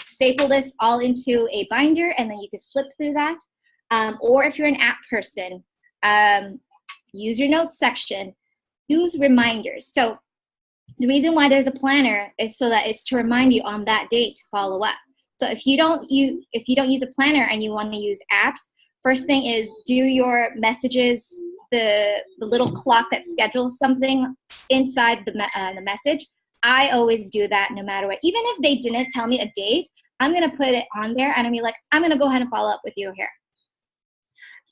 Speaker 3: staple this all into a binder, and then you could flip through that. Or if you're an app person, use your notes section. Use reminders. So the reason why there's a planner is so that it's to remind you on that date to follow up. So if you don't use a planner and you want to use apps, first thing is do your messages, the little clock that schedules something inside the message. I always do that no matter what. Even if they didn't tell me a date, I'm going to put it on there and I'm going to be like, I'm going to go ahead and follow up with you here.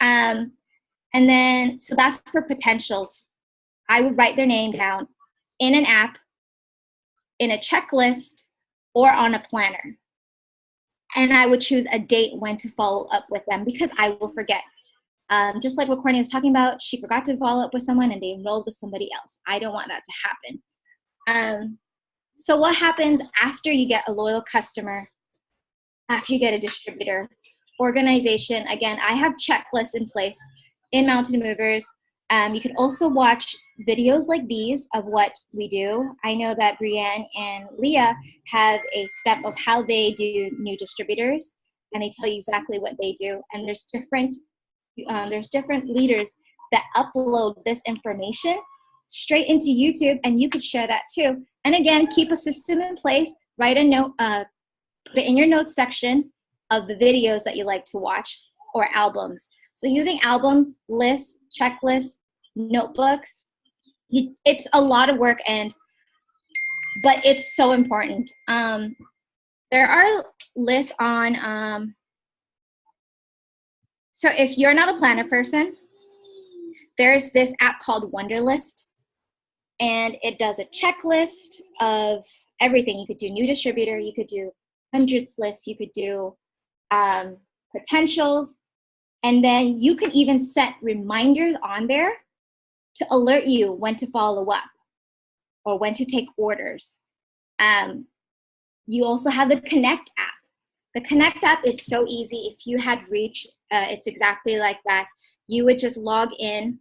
Speaker 3: And then, so that's for potentials. I would write their name down in an app, in a checklist, or on a planner. And I would choose a date when to follow up with them because I will forget. Just like what Courtney was talking about, she forgot to follow up with someone and they enrolled with somebody else. I don't want that to happen. So what happens after you get a loyal customer, after you get a distributor? Organization, again, I have checklists in place in Mountain Movers. You can also watch videos like these of what we do. I know that Brienne and Leah have a step of how they do new distributors, and they tell you exactly what they do. And there's different leaders that upload this information straight into YouTube, and you could share that too. And again, keep a system in place. Write a note, put it in your notes section of the videos that you like to watch or albums. So using albums, lists, checklists, notebooks, it's a lot of work, but it's so important. There are lists on, so if you're not a planner person, there's this app called Wunderlist, and it does a checklist of everything. You could do new distributor, you could do hundreds lists, you could do potentials, and then you can even set reminders on there to alert you when to follow up or when to take orders. You also have the Connect app. The Connect app is so easy. If you had Reach, it's exactly like that. You would just log in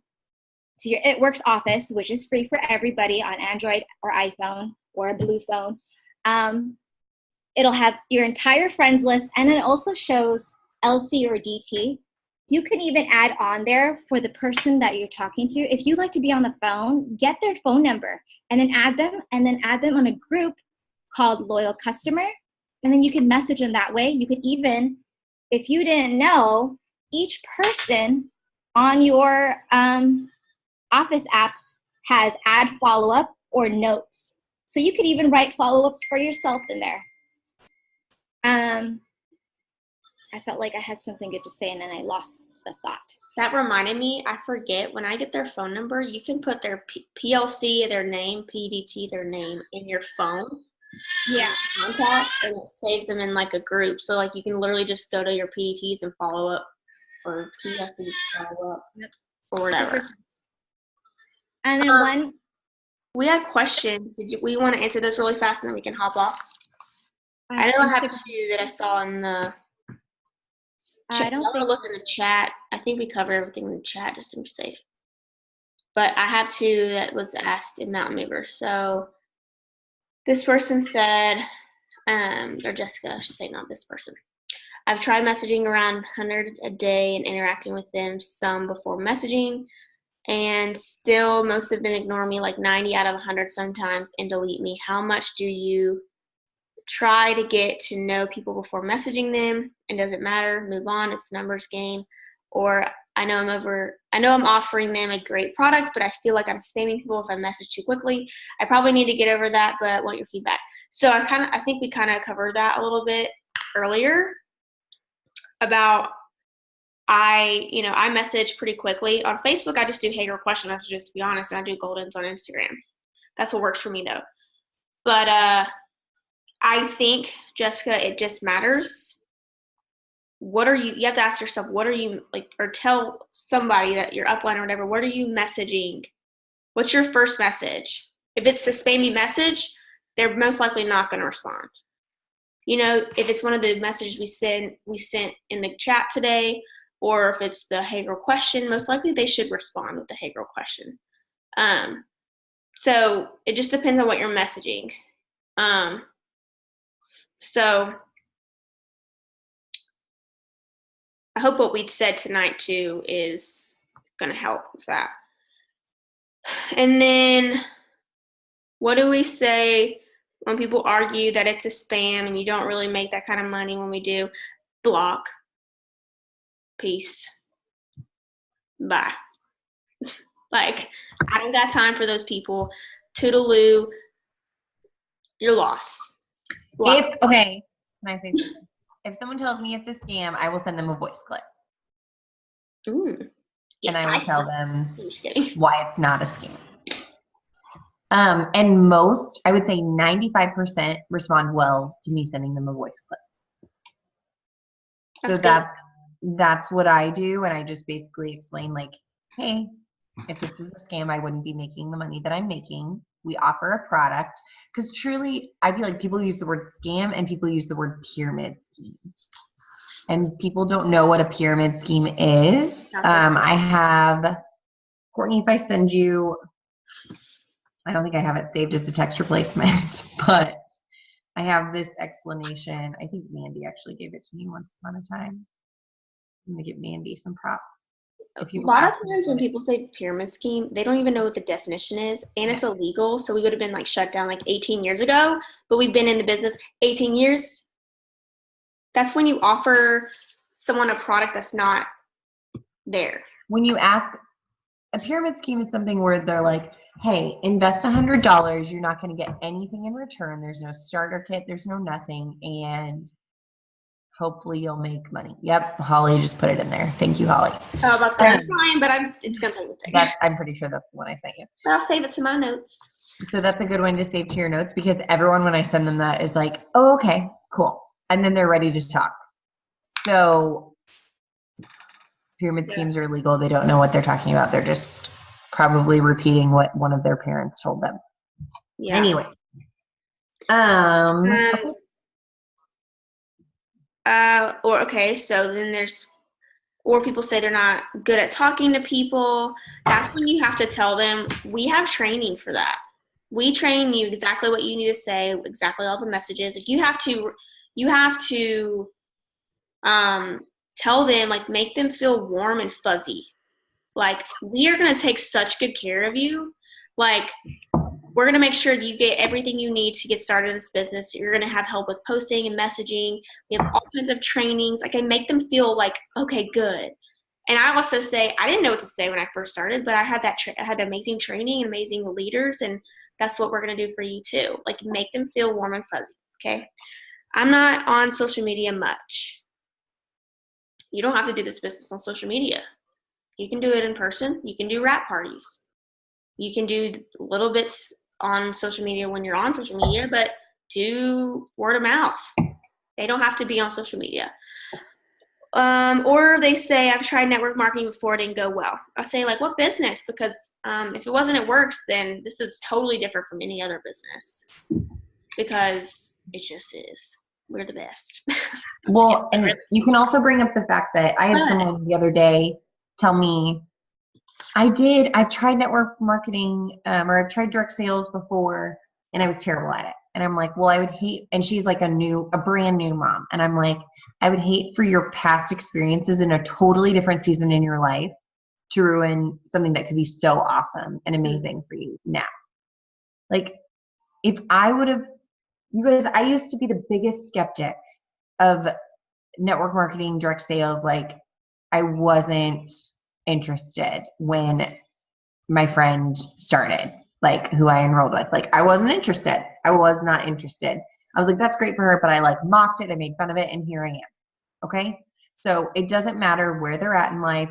Speaker 3: to your It Works Office, which is free for everybody on Android or iPhone or a blue phone. It'll have your entire friends list, and it also shows LC or DT. You can even add on there for the person that you're talking to. If you like to be on the phone, get their phone number and then add them on a group called Loyal Customer. And then you can message them that way. You could even, if you didn't know, each person on your Office app has add follow-up or notes. So you could even write follow-ups for yourself in there. I felt like I had something good to say, and then I lost the thought.
Speaker 1: That reminded me, I forget, when I get their phone number, you can put their PLC, their name, PDT, their name in your phone.
Speaker 3: Yeah.
Speaker 1: Contact, and it saves them in like a group. So like you can literally just go to your PDTs and follow up, or PLCs follow up, or whatever.
Speaker 3: And then
Speaker 1: we had questions. We want to answer those really fast, and then we can hop off? I know I have two that I saw in the chat. I'm going to look in the chat. I think we covered everything in the chat just to be safe. But I have two that was asked in Mountain Mover. So this person said, or Jessica, I should say, not this person. I've tried messaging around 100 a day and interacting with them some before messaging, and still most of them ignore me, like 90 out of 100 sometimes, and delete me. How much do you try to get to know people before messaging them, and does it matter? Move on, it's a numbers game. Or I know I'm offering them a great product, but I feel like I'm spamming people if I message too quickly. I probably need to get over that, but want your feedback. So I think we kind of covered that a little bit earlier about I message pretty quickly. On Facebook, I just do hey girl question messages, to be honest, and I do Goldens on Instagram. That's what works for me though. But I think, Jessica, it just matters. You have to ask yourself, what are you, like, or tell somebody that your upline or whatever, what are you messaging? What's your first message? If it's a spammy message, they're most likely not going to respond. If it's one of the messages we sent in the chat today, or if it's the hey girl question, most likely they should respond with the hey girl question. So it just depends on what you're messaging. So I hope what we said tonight too is going to help with that. And then what do we say when people argue that it's a spam and you don't really make that kind of money? When we do, block. Peace. Bye. Like, I don't got time for those people. Toodaloo. You're lost.
Speaker 2: Okay, can I say something? If someone tells me it's a scam, I will send them a voice clip. And I will tell them why it's not a scam. And most, I would say 95% respond well to me sending them a voice clip. That's what I do, and I just basically explain, like, hey, if this was a scam, I wouldn't be making the money that I'm making. We offer a product, because truly, I feel like people use the word scam and people use the word pyramid scheme. And people don't know what a pyramid scheme is. I have Courtney, if I send you, I don't think I have it saved as a text replacement, but I have this explanation. I think Mandy actually gave it to me once upon a time. I'm going to give Mandy some props.
Speaker 1: A lot of times when people say pyramid scheme, they don't even know what the definition is, and it's illegal. So we would have been like shut down like 18 years ago, but we've been in the business 18 years. That's when you offer someone a product that's not there.
Speaker 2: When you ask, a pyramid scheme is something where they're like, hey, invest $100. You're not going to get anything in return. There's no starter kit. There's no nothing. And hopefully you'll make money. Yep, Holly just put it in there. Thank you, Holly.
Speaker 1: Oh, about to say, I'm trying, but it's going to take a second.
Speaker 2: I'm pretty sure that's the one I sent you.
Speaker 1: But I'll save it to my notes.
Speaker 2: So that's a good one to save to your notes, because everyone, when I send them that, is like, oh, okay, cool. And then they're ready to talk. So pyramid schemes are illegal. They don't know what they're talking about. They're just probably repeating what one of their parents told them. Yeah. Anyway.
Speaker 1: So then or people say they're not good at talking to people. That's when you have to tell them, we have training for that. We train you exactly what you need to say, exactly all the messages. If you have to tell them, like, make them feel warm and fuzzy. Like, we are going to take such good care of you. Like, we're going to make sure that you get everything you need to get started in this business. You're going to have help with posting and messaging. We have all kinds of trainings. Like, I make them feel like, okay, good. And I also say, I didn't know what to say when I first started, but I had I had amazing training and amazing leaders, and that's what we're going to do for you too. Like, make them feel warm and fuzzy, okay? I'm not on social media much. You don't have to do this business on social media. You can do it in person. You can do wrap parties. You can do little bits on social media when you're on social media, but do word of mouth. They don't have to be on social media. Or they say, I've tried network marketing before, it didn't go well. I'll say, like, what business? Because if it wasn't at Works, then this is totally different from any other business. Because it just is. We're the best.
Speaker 2: Well, and you can also bring up the fact that I had someone the other day tell me, I've tried network marketing, or I've tried direct sales before, and I was terrible at it. And I'm like, well, I would hate, and she's like a brand new mom. And I'm like, I would hate for your past experiences in a totally different season in your life to ruin something that could be so awesome and amazing for you now. Like, if I would have, you guys, I used to be the biggest skeptic of network marketing, direct sales. Like, I wasn't interested when my friend started, like, who I enrolled with. Like, I wasn't interested. I was not interested. I was like, that's great for her, but I like mocked it. I made fun of it, and here I am. Okay. So it doesn't matter where they're at in life,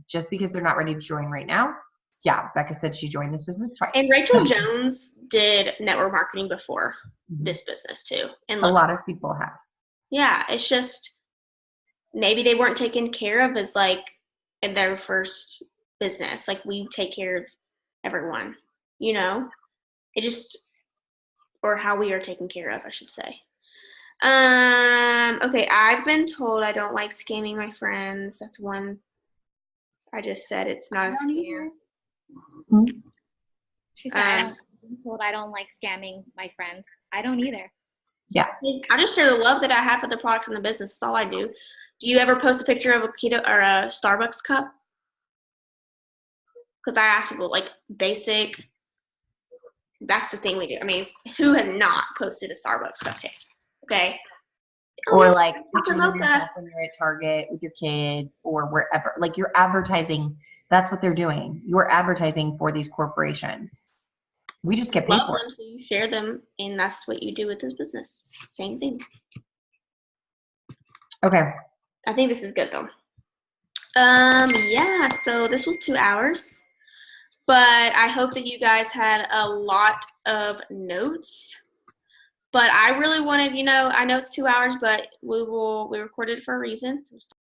Speaker 2: just because they're not ready to join right now. Yeah. Becca said she joined this business twice.
Speaker 1: And Rachel Jones did network marketing before this business too. And
Speaker 2: a lot of people have.
Speaker 1: Yeah. It's just, maybe they weren't taken care of as like in their first business. Like, we take care of everyone, you know, or how we are taken care of, I should say. Okay, I've been told I don't like scamming my friends. That's one. I just said it's not a scam.
Speaker 3: She said, I've been told I don't like scamming my friends. I don't either.
Speaker 2: Yeah.
Speaker 1: I just share the love that I have for the products in the business. That's all I do. Do you ever post a picture of a keto or a Starbucks cup? Because I ask people, like, basic. That's the thing we do. I mean, who has not posted a Starbucks cup? Okay.
Speaker 2: Or like pictures of yourself when you're at Target with your kids or wherever. Like, you're advertising. That's what they're doing. You're advertising for these corporations. We just get paid for it.
Speaker 1: So you share them, and that's what you do with this business. Same thing.
Speaker 2: Okay.
Speaker 1: I think this is good though. Yeah, so this was 2 hours, but I hope that you guys had a lot of notes. But I really wanted, I know it's 2 hours, but we recorded it for a reason.